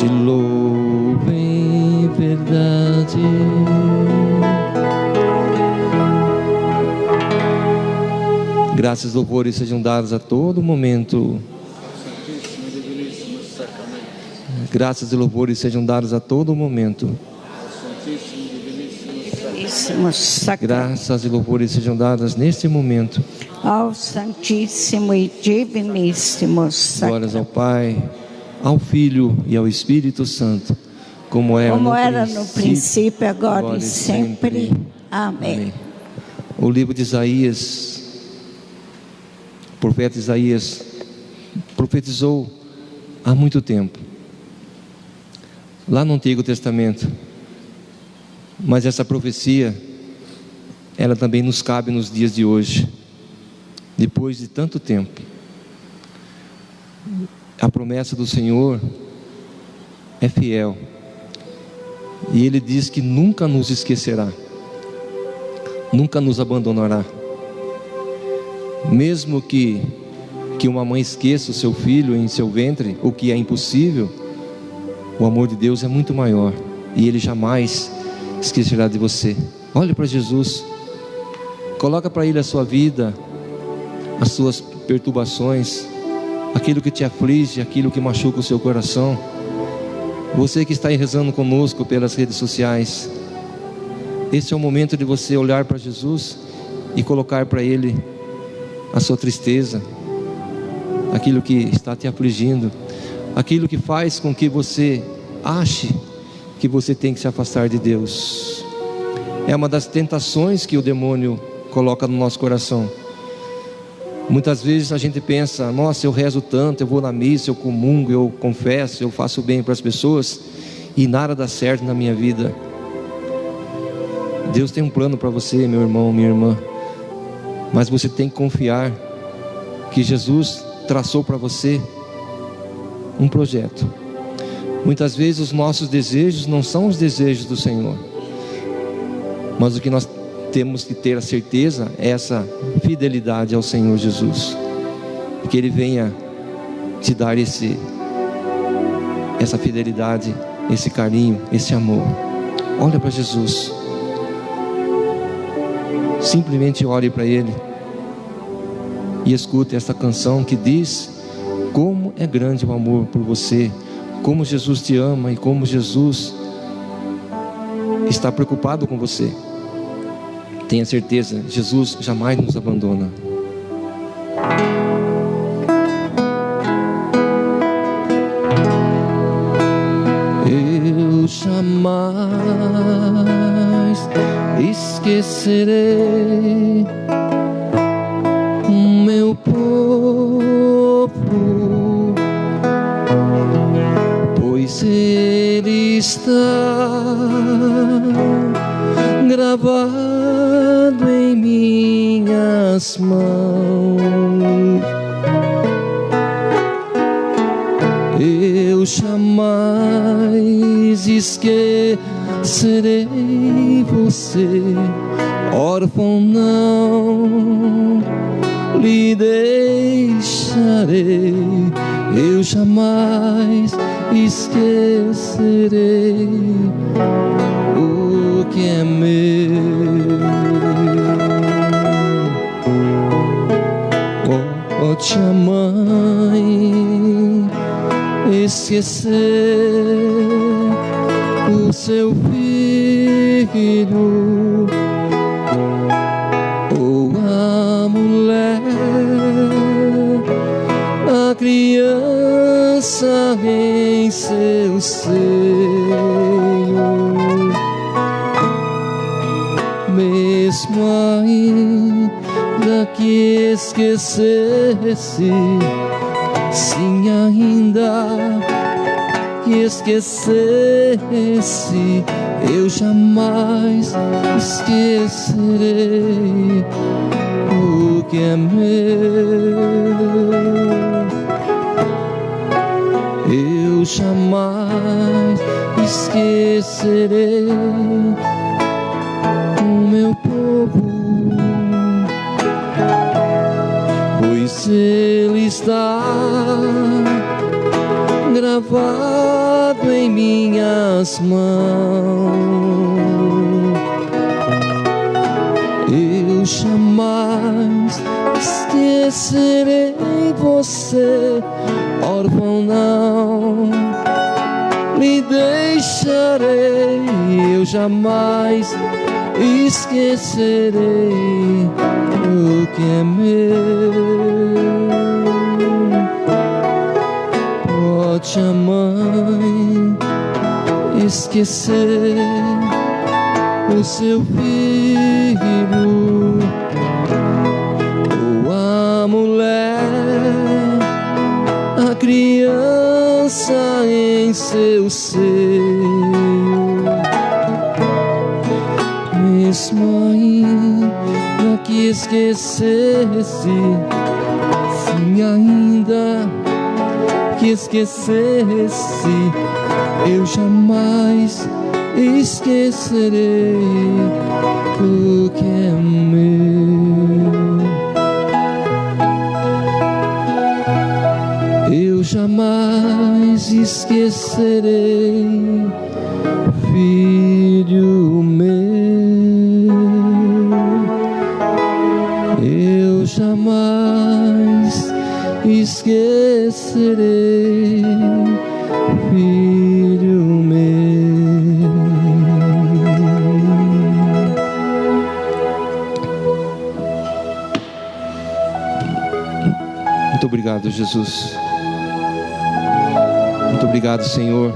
louvo em verdade. Graças e louvores sejam dados a todo momento. Graças e louvores sejam dados a todo momento. Graças e louvores sejam dadas neste momento ao Santíssimo e Diviníssimo Sacramento. Glórias ao Pai, ao Filho e ao Espírito Santo, como era no princípio, agora e sempre. Amém. O livro de Isaías, o profeta Isaías profetizou há muito tempo, lá no Antigo Testamento. Mas essa profecia, ela também nos cabe nos dias de hoje, depois de tanto tempo. A promessa do Senhor é fiel, e Ele diz que nunca nos esquecerá, nunca nos abandonará. Mesmo que uma mãe esqueça o seu filho em seu ventre, o que é impossível, o amor de Deus é muito maior, e Ele jamais esquecerá de você. Olhe para Jesus, coloca para Ele a sua vida, as suas perturbações, aquilo que te aflige, aquilo que machuca o seu coração. Você que está aí rezando conosco pelas redes sociais, esse é o momento de você olhar para Jesus e colocar para Ele a sua tristeza, aquilo que está te afligindo, aquilo que faz com que você ache que você tem que se afastar de Deus. É uma das tentações que o demônio coloca no nosso coração. Muitas vezes a gente pensa: nossa, eu rezo tanto, eu vou na missa, eu comungo, eu confesso, eu faço bem para as pessoas, e nada dá certo na minha vida. Deus tem um plano para você, meu irmão, minha irmã, mas você tem que confiar que Jesus traçou para você um projeto. Muitas vezes os nossos desejos não são os desejos do Senhor, mas o que nós temos que ter a certeza é essa fidelidade ao Senhor Jesus, que Ele venha te dar essa fidelidade, esse carinho, esse amor. Olha para Jesus, simplesmente olhe para Ele e escute essa canção que diz como é grande o amor por você, como Jesus te ama e como Jesus está preocupado com você. Tenha certeza, Jesus jamais nos abandona. Eu jamais esquecerei o meu povo, pois Ele está gravado em minhas mãos. Eu jamais esquecerei você, órfão não lhe deixarei. Eu jamais esquecerei o que é meu. Oh, tia mãe, esquecer o seu filho, ou a mulher, a criança em seu seio, mesmo ainda que esquecesse, sim, ainda que esquecesse, eu jamais esquecerei o que é meu. Eu jamais esquecerei o meu povo, pois Ele está gravado em minhas mãos. Eu jamais esquecerei você, órfão não lhe deixarei. Eu jamais esquecerei o que é meu. Pode a mãe esquecer o seu filho, ou a mulher, a criança em seu seio, mesmo ainda que esquecesse, sim, ainda que esquecesse, eu jamais esquecerei o que é meu. Eu jamais esquecerei, filho meu. Eu jamais esquecerei, filho meu. Muito obrigado, Jesus. Muito obrigado, Senhor,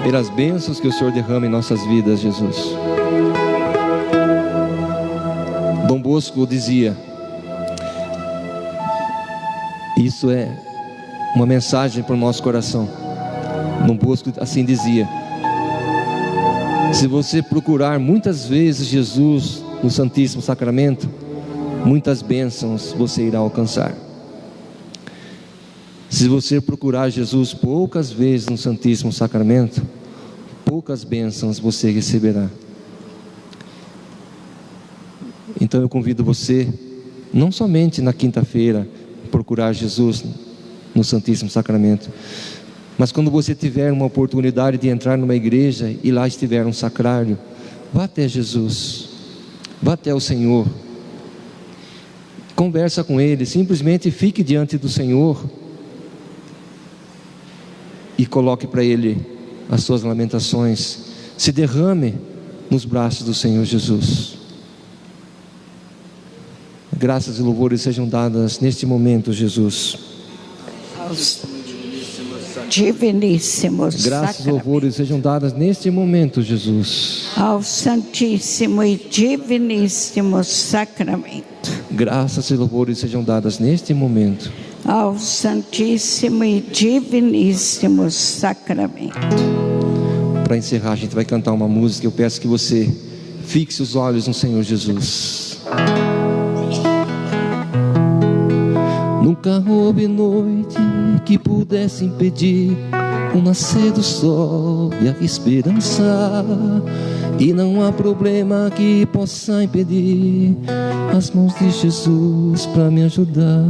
pelas bênçãos que o Senhor derrama em nossas vidas, Jesus. Dom Bosco dizia, isso é uma mensagem para o nosso coração. Dom Bosco assim dizia: se você procurar muitas vezes Jesus no Santíssimo Sacramento, muitas bênçãos você irá alcançar. Se você procurar Jesus poucas vezes no Santíssimo Sacramento, poucas bênçãos você receberá. Então eu convido você, não somente na quinta-feira, procurar Jesus no Santíssimo Sacramento, mas quando você tiver uma oportunidade de entrar numa igreja e lá estiver um sacrário, vá até Jesus, vá até o Senhor, conversa com Ele, simplesmente fique diante do Senhor e coloque para Ele as suas lamentações, se derrame nos braços do Senhor Jesus. Graças e louvores sejam dadas neste momento, Jesus. Diviníssimos Graças e louvores sejam dadas neste momento, Jesus. ao Santíssimo e Diviníssimo Sacramento, Graças e louvores sejam dadas neste momento. ao Santíssimo e Diviníssimo Sacramento. Para encerrar, a gente vai cantar uma música. Eu peço que você fixe os olhos no Senhor Jesus. Nunca houve noite que pudesse impedir o nascer do sol e a esperança, e não há problema que possa impedir as mãos de Jesus para me ajudar.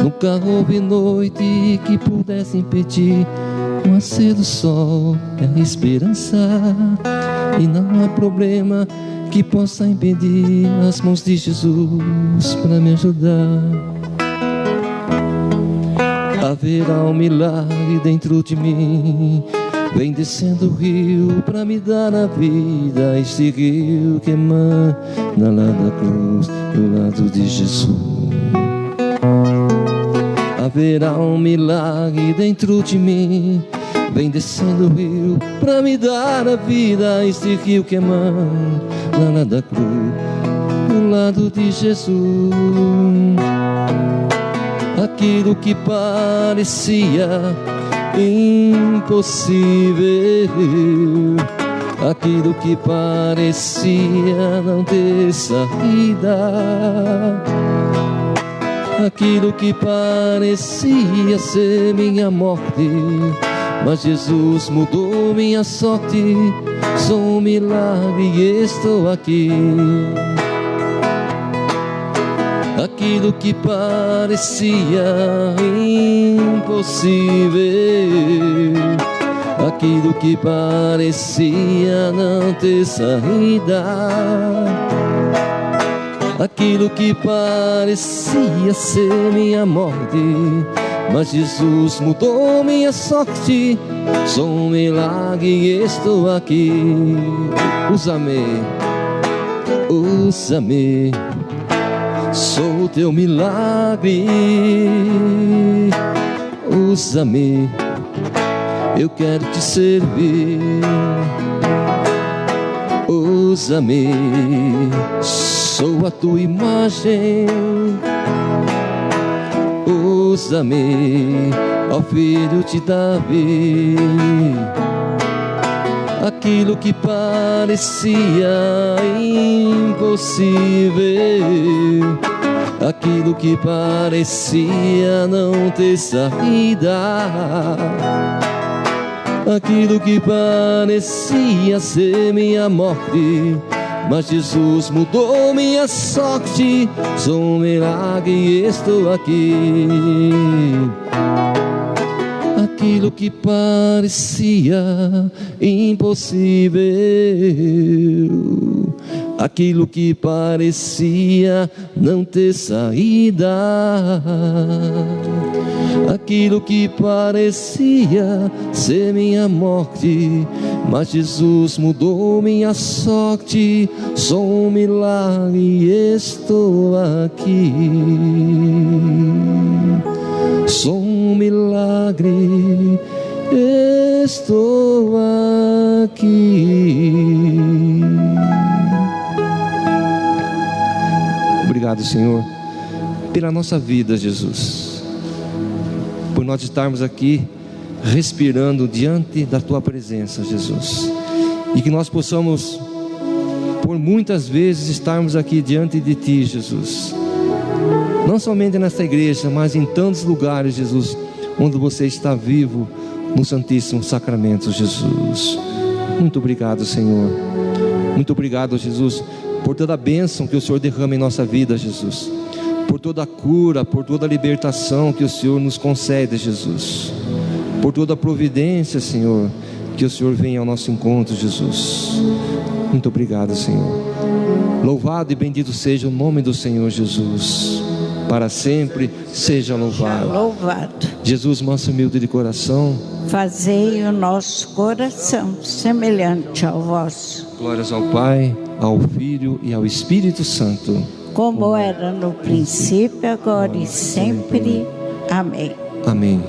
Nunca houve noite que pudesse impedir o nascer do sol e a esperança, e não há problema que possa impedir as mãos de Jesus para me ajudar. Haverá um milagre dentro de mim, vem descendo o rio para me dar a vida. Este rio que emana lá da cruz, do lado de Jesus. Haverá um milagre dentro de mim, vem descendo o rio para me dar a vida. Este rio que emana lá da cruz, do lado de Jesus. Aquilo que parecia impossível, aquilo que parecia não ter saída, aquilo que parecia ser minha morte, mas Jesus mudou minha sorte. Sou um milagre e estou aqui. Aquilo que parecia impossível, aquilo que parecia não ter saída, aquilo que parecia ser minha morte, mas Jesus mudou minha sorte. Sou um milagre e estou aqui. Usa-me, usa-me, sou o teu milagre. Usa-me, eu quero te servir. Usa-me, sou a tua imagem. Usa-me, ó filho de Davi. Aquilo que parecia impossível, aquilo que parecia não ter saída, aquilo que parecia ser minha morte, mas Jesus mudou minha sorte. Sou um milagre e estou aqui. Aquilo que parecia impossível, aquilo que parecia não ter saída, aquilo que parecia ser minha morte, mas Jesus mudou minha sorte. Sou um milagre e estou aqui. Sou um milagre, estou aqui. Obrigado, Senhor, pela nossa vida, Jesus, por nós estarmos aqui respirando diante da Tua presença, Jesus, e que nós possamos, por muitas vezes, estarmos aqui diante de Ti, Jesus, não somente nesta igreja, mas em tantos lugares, Jesus, onde você está vivo no Santíssimo Sacramento, Jesus. Muito obrigado, Senhor. Muito obrigado, Jesus, por toda a bênção que o Senhor derrama em nossa vida, Jesus, por toda a cura, por toda a libertação que o Senhor nos concede, Jesus, por toda a providência, Senhor, que o Senhor venha ao nosso encontro, Jesus. Muito obrigado, Senhor. Louvado e bendito seja o nome do Senhor Jesus, para sempre seja louvado. Louvado. Jesus, manso e humilde de coração, Fazei o nosso coração semelhante ao vosso, glórias ao Pai, ao Filho e ao Espírito Santo, como era no princípio, agora e sempre. Amém. amém.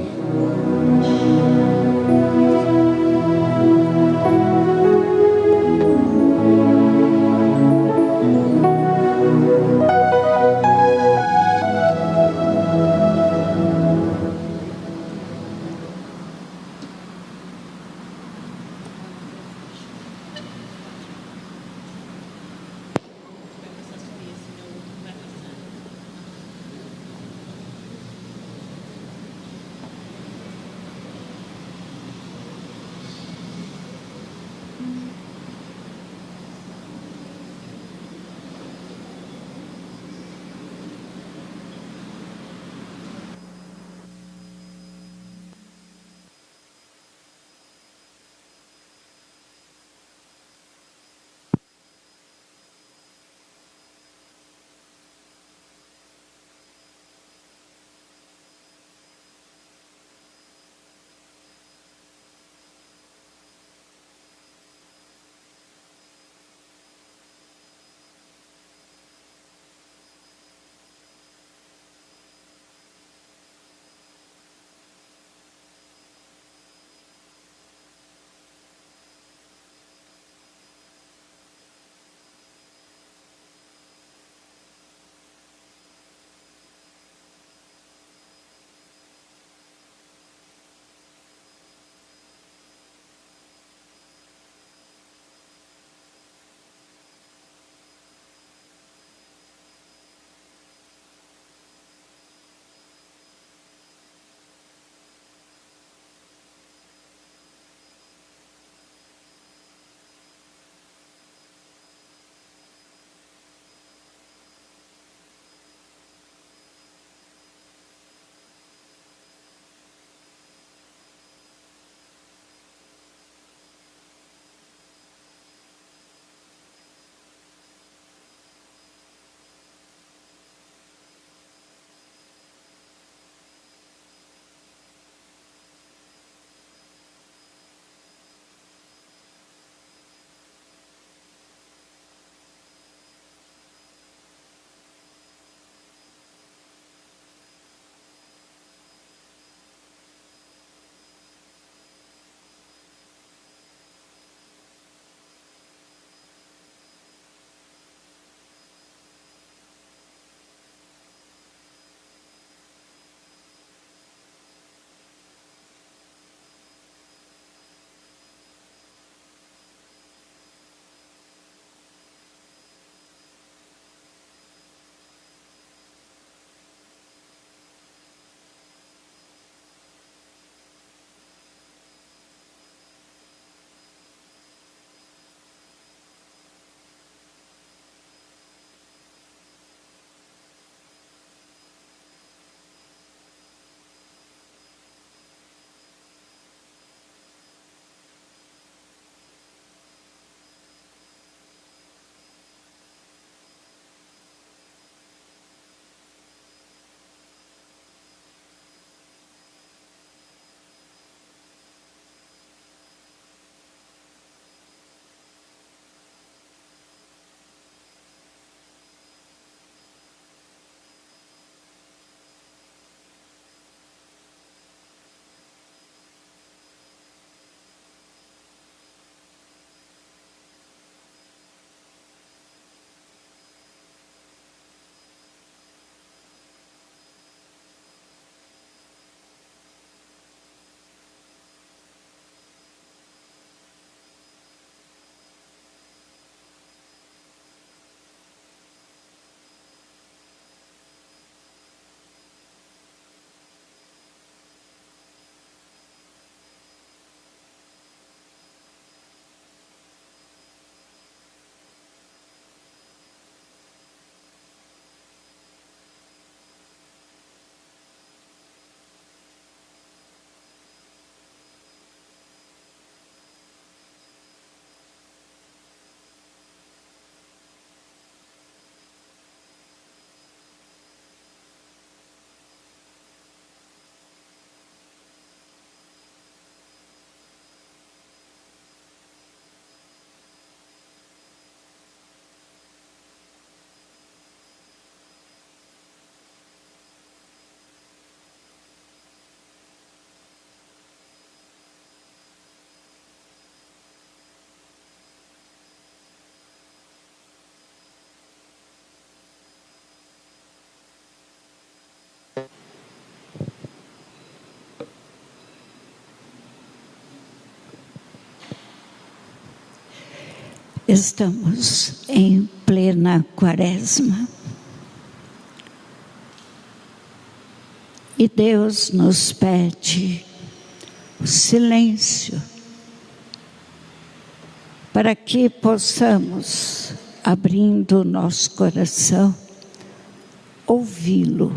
Estamos em plena quaresma. E Deus nos pede silêncio para que possamos, abrindo o nosso coração, ouvi-lo.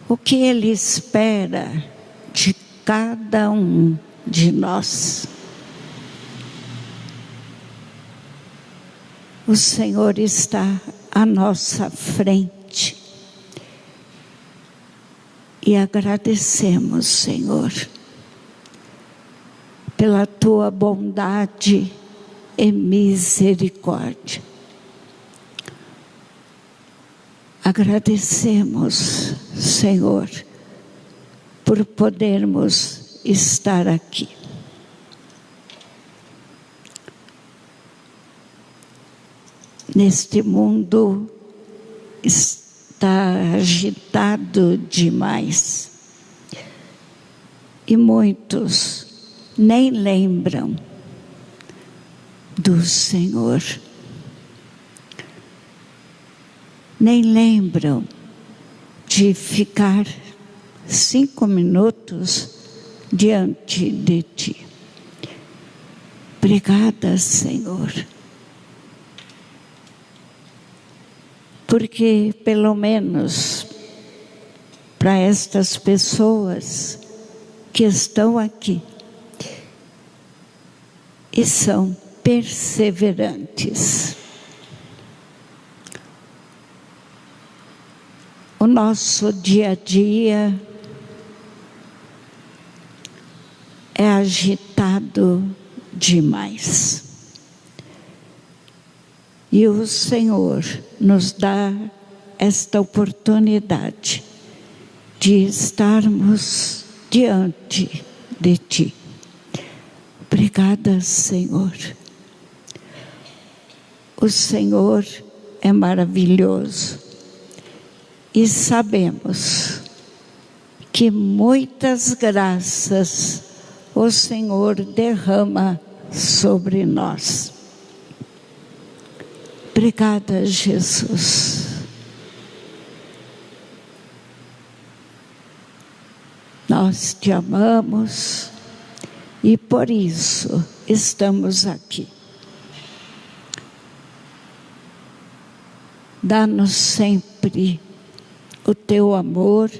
O que Ele espera de cada um de nós. O Senhor está à nossa frente. E agradecemos, Senhor, pela Tua bondade e misericórdia. Agradecemos, Senhor, por podermos estar aqui. Neste mundo está agitado demais. E muitos nem lembram do Senhor. Nem lembram de ficar 5 minutos diante de Ti. Obrigada, Senhor. Porque, pelo menos, para estas pessoas que estão aqui e são perseverantes, o nosso dia a dia é agitado demais. E o Senhor nos dá esta oportunidade de estarmos diante de Ti. Obrigada, Senhor. O Senhor é maravilhoso. E sabemos que muitas graças o Senhor derrama sobre nós. Obrigada, Jesus. Nós Te amamos e por isso estamos aqui. Dá-nos sempre o Teu amor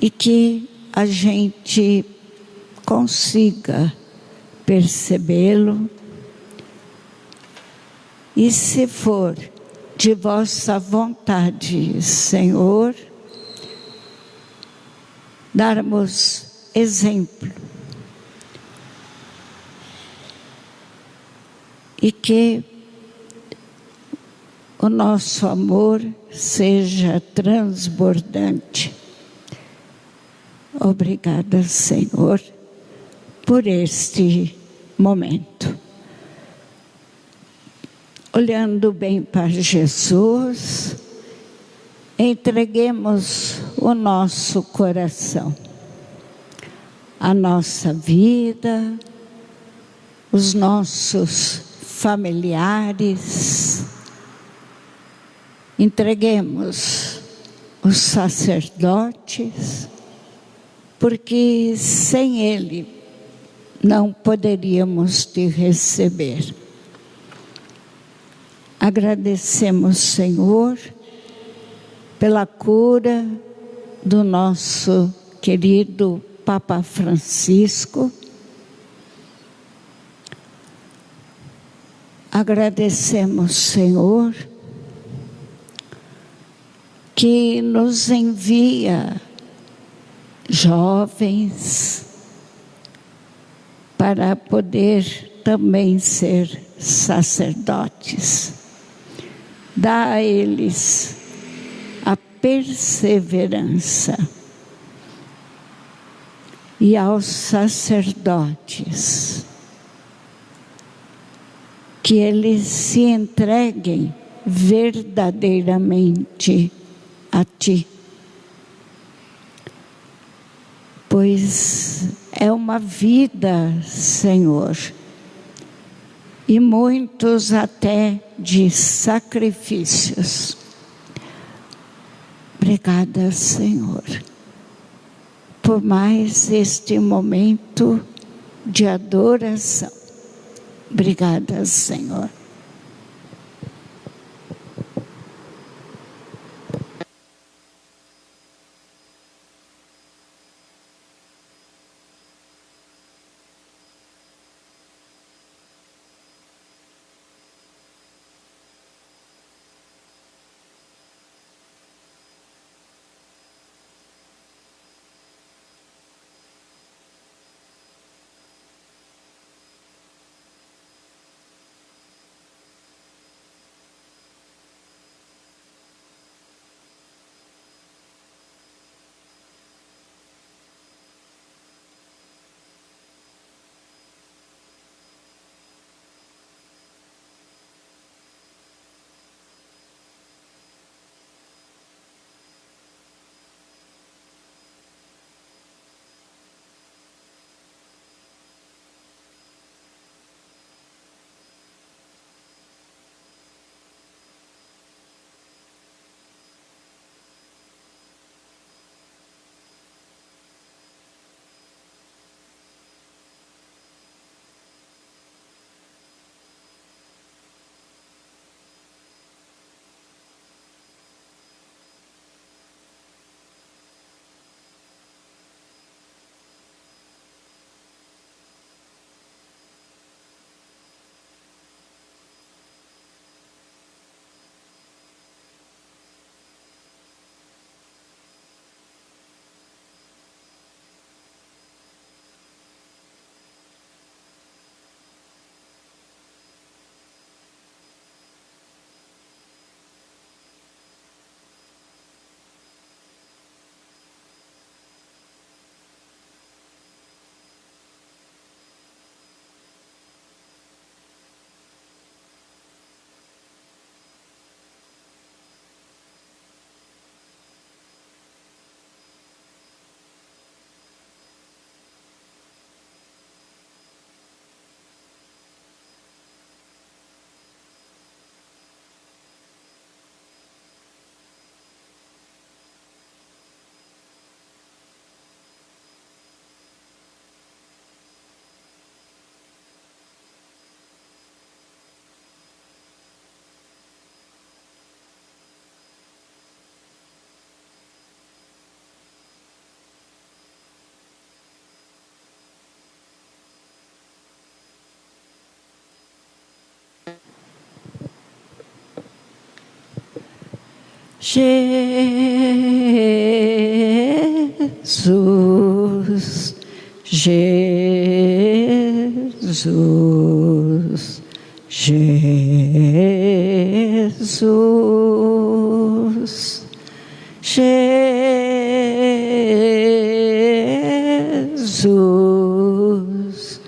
e que a gente consiga percebê-lo. E se for de vossa vontade, Senhor, darmos exemplo. E que o nosso amor seja transbordante. Obrigada, Senhor, por este momento. Olhando bem para Jesus, entreguemos o nosso coração, a nossa vida, os nossos familiares. Entreguemos os sacerdotes, porque sem Ele não poderíamos Te receber. Agradecemos, Senhor, pela cura do nosso querido Papa Francisco. Agradecemos, Senhor, que nos envia jovens para poder também ser sacerdotes. Dá a eles a perseverança. E aos sacerdotes, que eles se entreguem verdadeiramente a Ti. pois é uma vida, Senhor, e muitos até de sacrifícios. Obrigada, Senhor, por mais este momento de adoração. Obrigada, Senhor. Jesus, Jesus, Jesus, Jesus, Jesus, Jesus,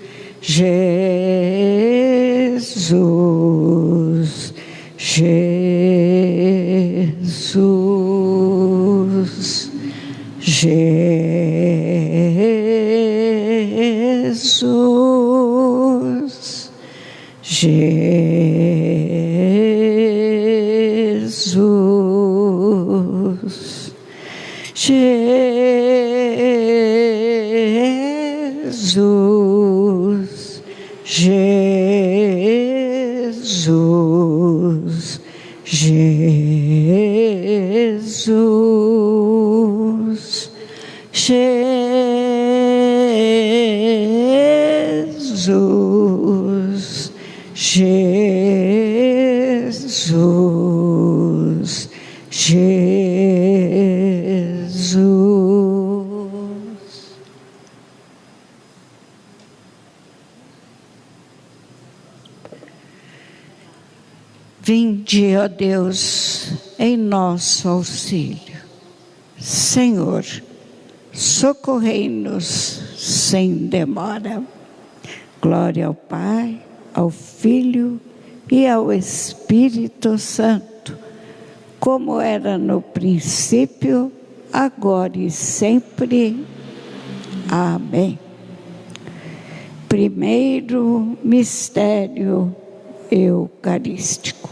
Jesus, Jesus, Jesus, Jesus, Jesus, Jesus, Jesus, Jesus. Vinde, ó Deus, em nosso auxílio. Senhor, socorrei-nos sem demora. Glória ao Pai, ao Filho e ao Espírito Santo, como era no princípio, agora e sempre. Amém. Primeiro mistério eucarístico.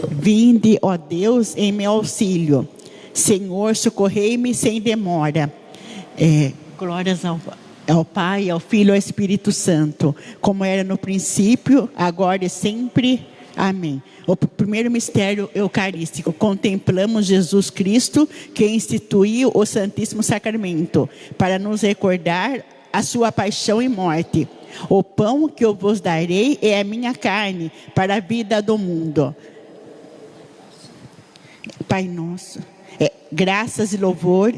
Vinde, ó Deus, em meu auxílio. Senhor, socorrei-me sem demora. Glórias ao Pai, ao Filho e ao Espírito Santo, como era no princípio, agora e sempre. Amém. O primeiro mistério eucarístico, contemplamos Jesus Cristo, que instituiu o Santíssimo Sacramento, para nos recordar a sua paixão e morte. O pão que eu vos darei é a minha carne, para a vida do mundo. Pai nosso, graças e louvor,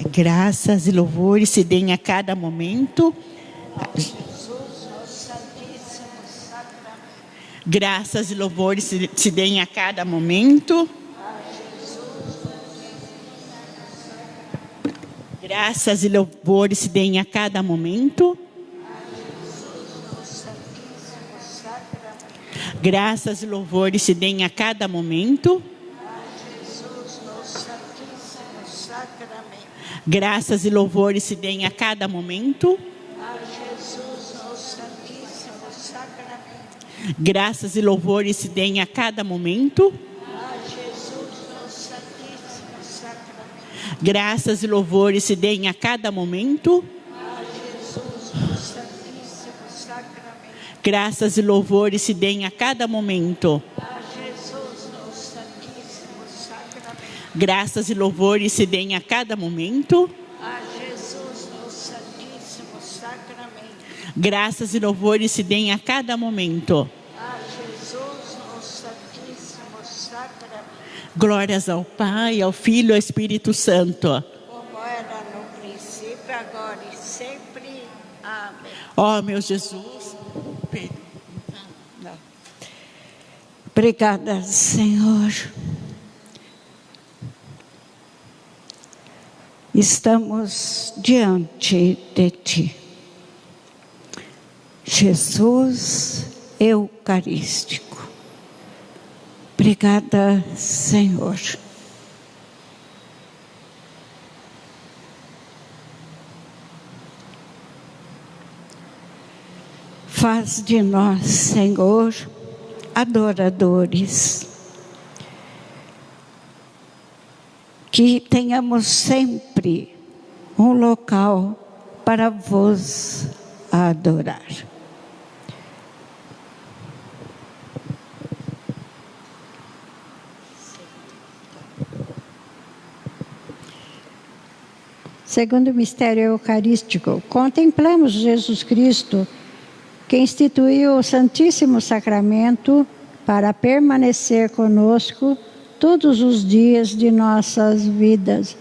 graças e louvores se deem a cada momento. Graças e louvores se deem a cada momento. Graças e louvores se deem a cada momento. Graças e louvores se deem a cada momento. Graças e louvores se deem a cada momento. Graças e louvores se deem a cada momento. Graças e louvores se deem a cada momento. Graças e louvores se deem a cada momento. Graças e louvores se deem a cada momento. Graças e louvores se deem a cada momento. Glórias ao Pai, ao Filho e ao Espírito Santo. Como era no princípio, agora e sempre. Amém. Ó meu Jesus. Obrigada, Senhor. Estamos diante de Ti. Jesus Eucarístico. Obrigada, Senhor. Faz de nós, Senhor, adoradores. Que tenhamos sempre um local para vos adorar. Segundo mistério eucarístico, contemplamos Jesus Cristo, que instituiu o Santíssimo Sacramento para permanecer conosco todos os dias de nossas vidas.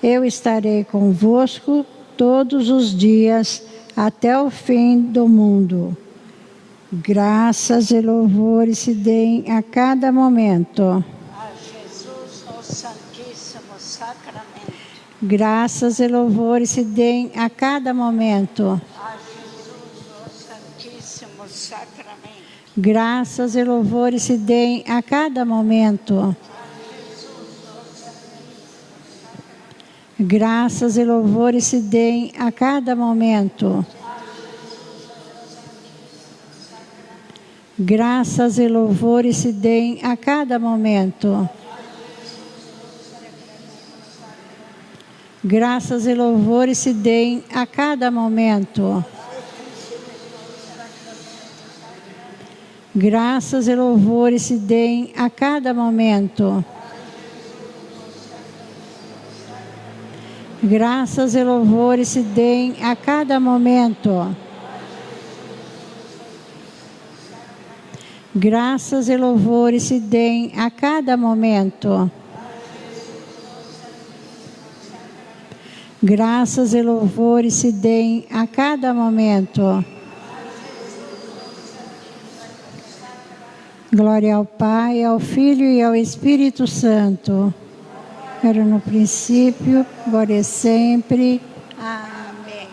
Eu estarei convosco todos os dias até o fim do mundo. Graças e louvores se deem a cada momento. A Jesus no Santíssimo Sacramento. Graças e louvores se deem a cada momento. A Jesus no Santíssimo Sacramento. Graças e louvores se deem a cada momento. Graças e louvores se deem a cada momento. Graças e louvores se deem a cada momento. Graças e louvores se deem a cada momento. Graças e louvores se deem a cada momento. Graças e louvores se deem a cada momento. Graças e louvores se deem a cada momento. Graças e louvores se deem a cada momento. Glória ao Pai, ao Filho e ao Espírito Santo. Era no princípio, agora e sempre. Amém.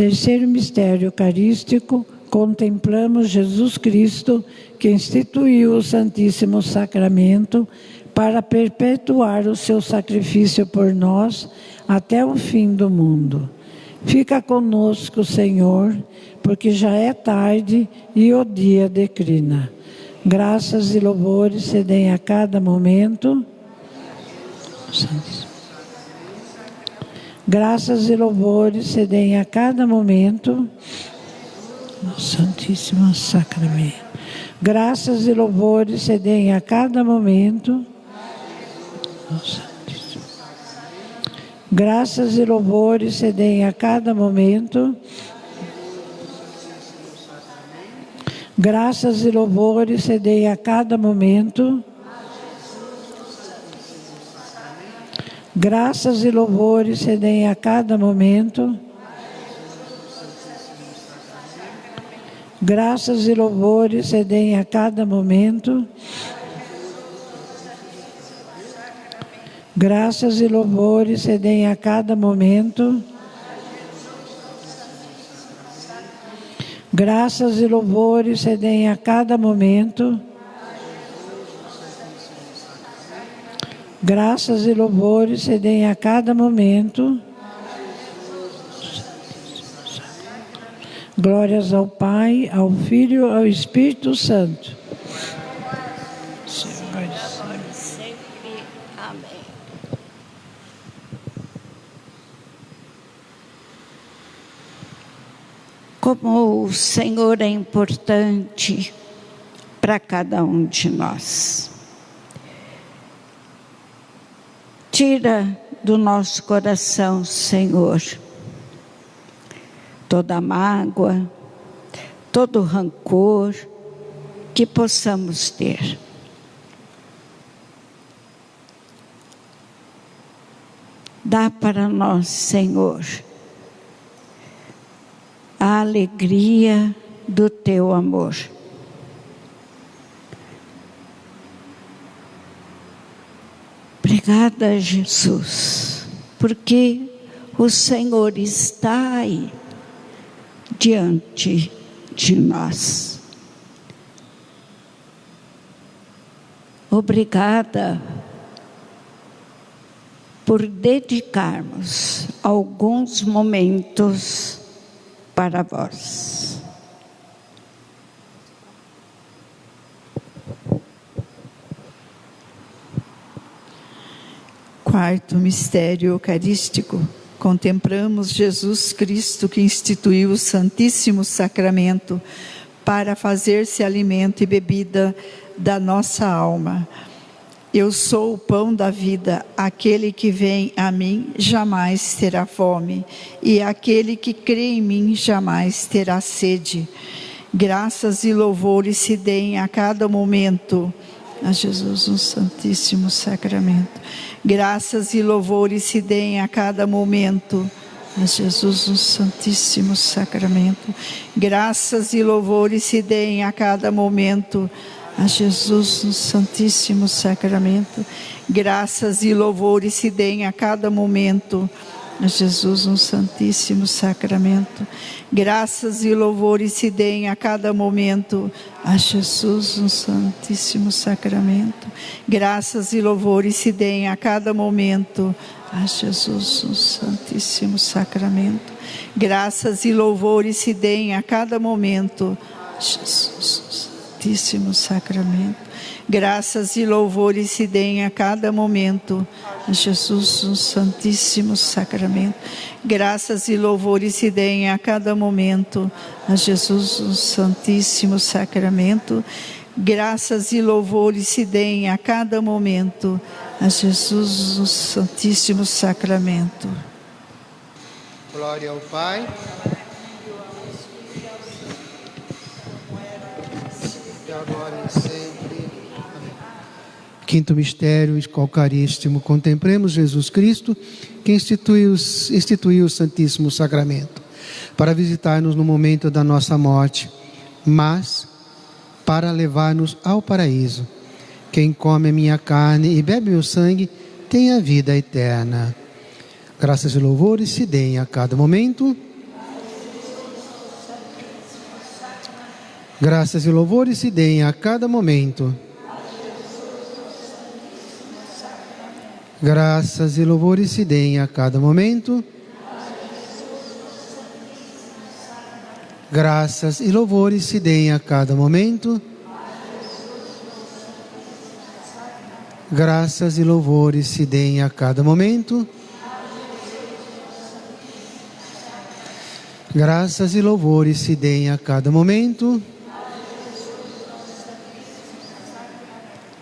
Terceiro mistério eucarístico, contemplamos Jesus Cristo, que instituiu o Santíssimo Sacramento para perpetuar o seu sacrifício por nós até o fim do mundo. Fica conosco, Senhor, porque já é tarde e o dia declina. Graças e louvores se deem a cada momento. Graças e louvores se deem a cada momento no Santíssimo Sacramento. Graças e louvores se deem a cada momento no Santíssimo. Graças e louvores se deem a cada momento. Graças e louvores se deem a cada momento. Graças e louvores se deem a cada momento. Graças e louvores se deem a cada momento. Graças e louvores se deem a cada momento. Graças e louvores se deem a cada momento. Graças e louvores se deem a cada momento. Glórias ao Pai, ao Filho e ao Espírito Santo. Amém. Como o Senhor é importante para cada um de nós. Tira do nosso coração, Senhor, toda mágoa, todo rancor que possamos ter. Dá para nós, Senhor, a alegria do Teu amor. Obrigada, Jesus, porque o Senhor está aí, diante de nós. Obrigada por dedicarmos alguns momentos para vós. Quarto mistério eucarístico, contemplamos Jesus Cristo que instituiu o Santíssimo Sacramento para fazer-se alimento e bebida da nossa alma. Eu sou o pão da vida, aquele que vem a mim jamais terá fome, e aquele que crê em mim jamais terá sede. Graças e louvores se deem a cada momento a Jesus no Santíssimo Sacramento. Graças e louvores se deem a cada momento a Jesus no Santíssimo Sacramento. Graças e louvores se deem a cada momento a Jesus no Santíssimo Sacramento. Graças e louvores se deem a cada momento a Jesus no Santíssimo Sacramento. Graças e louvores se deem a cada momento a Jesus no Santíssimo Sacramento. Graças e louvores se deem a cada momento a Jesus no Santíssimo Sacramento. Graças e louvores se deem a cada momento a Jesus no Santíssimo Sacramento. Graças e louvores se deem a cada momento a Jesus no Santíssimo Sacramento. Graças e louvores se deem a cada momento a Jesus no Santíssimo Sacramento. Graças e louvores se deem a cada momento a Jesus no Santíssimo Sacramento. Glória ao Pai. E agora e sempre. Quinto mistério eucarístico, contemplemos Jesus Cristo, que instituiu o Santíssimo Sacramento, para visitar-nos no momento da nossa morte, mas para levar-nos ao paraíso. Quem come a minha carne e bebe meu sangue, tem a vida eterna. Graças e louvores se deem a cada momento. Graças e louvores se deem a cada momento. Graças e louvores se deem a cada momento. Graças e louvores se deem a cada momento. Graças e louvores se deem a cada momento. Graças e louvores se deem a cada momento.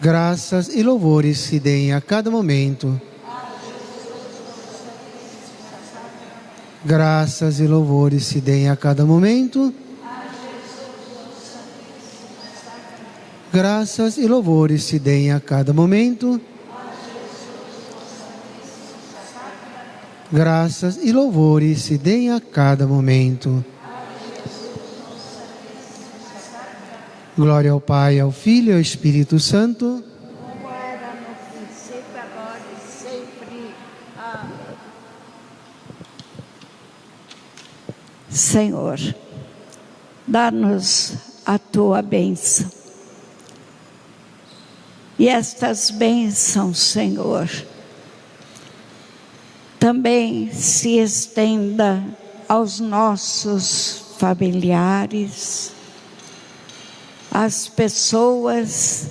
Graças e louvores se deem a cada momento. Graças e louvores se deem a cada momento. Graças e louvores se deem a cada momento. Graças e louvores se deem a cada momento. Glória ao Pai, ao Filho e ao Espírito Santo. Como era no princípio, agora e sempre. Amém. Senhor, dá-nos a tua bênção. E estas bênçãos, Senhor, também se estenda aos nossos familiares, às pessoas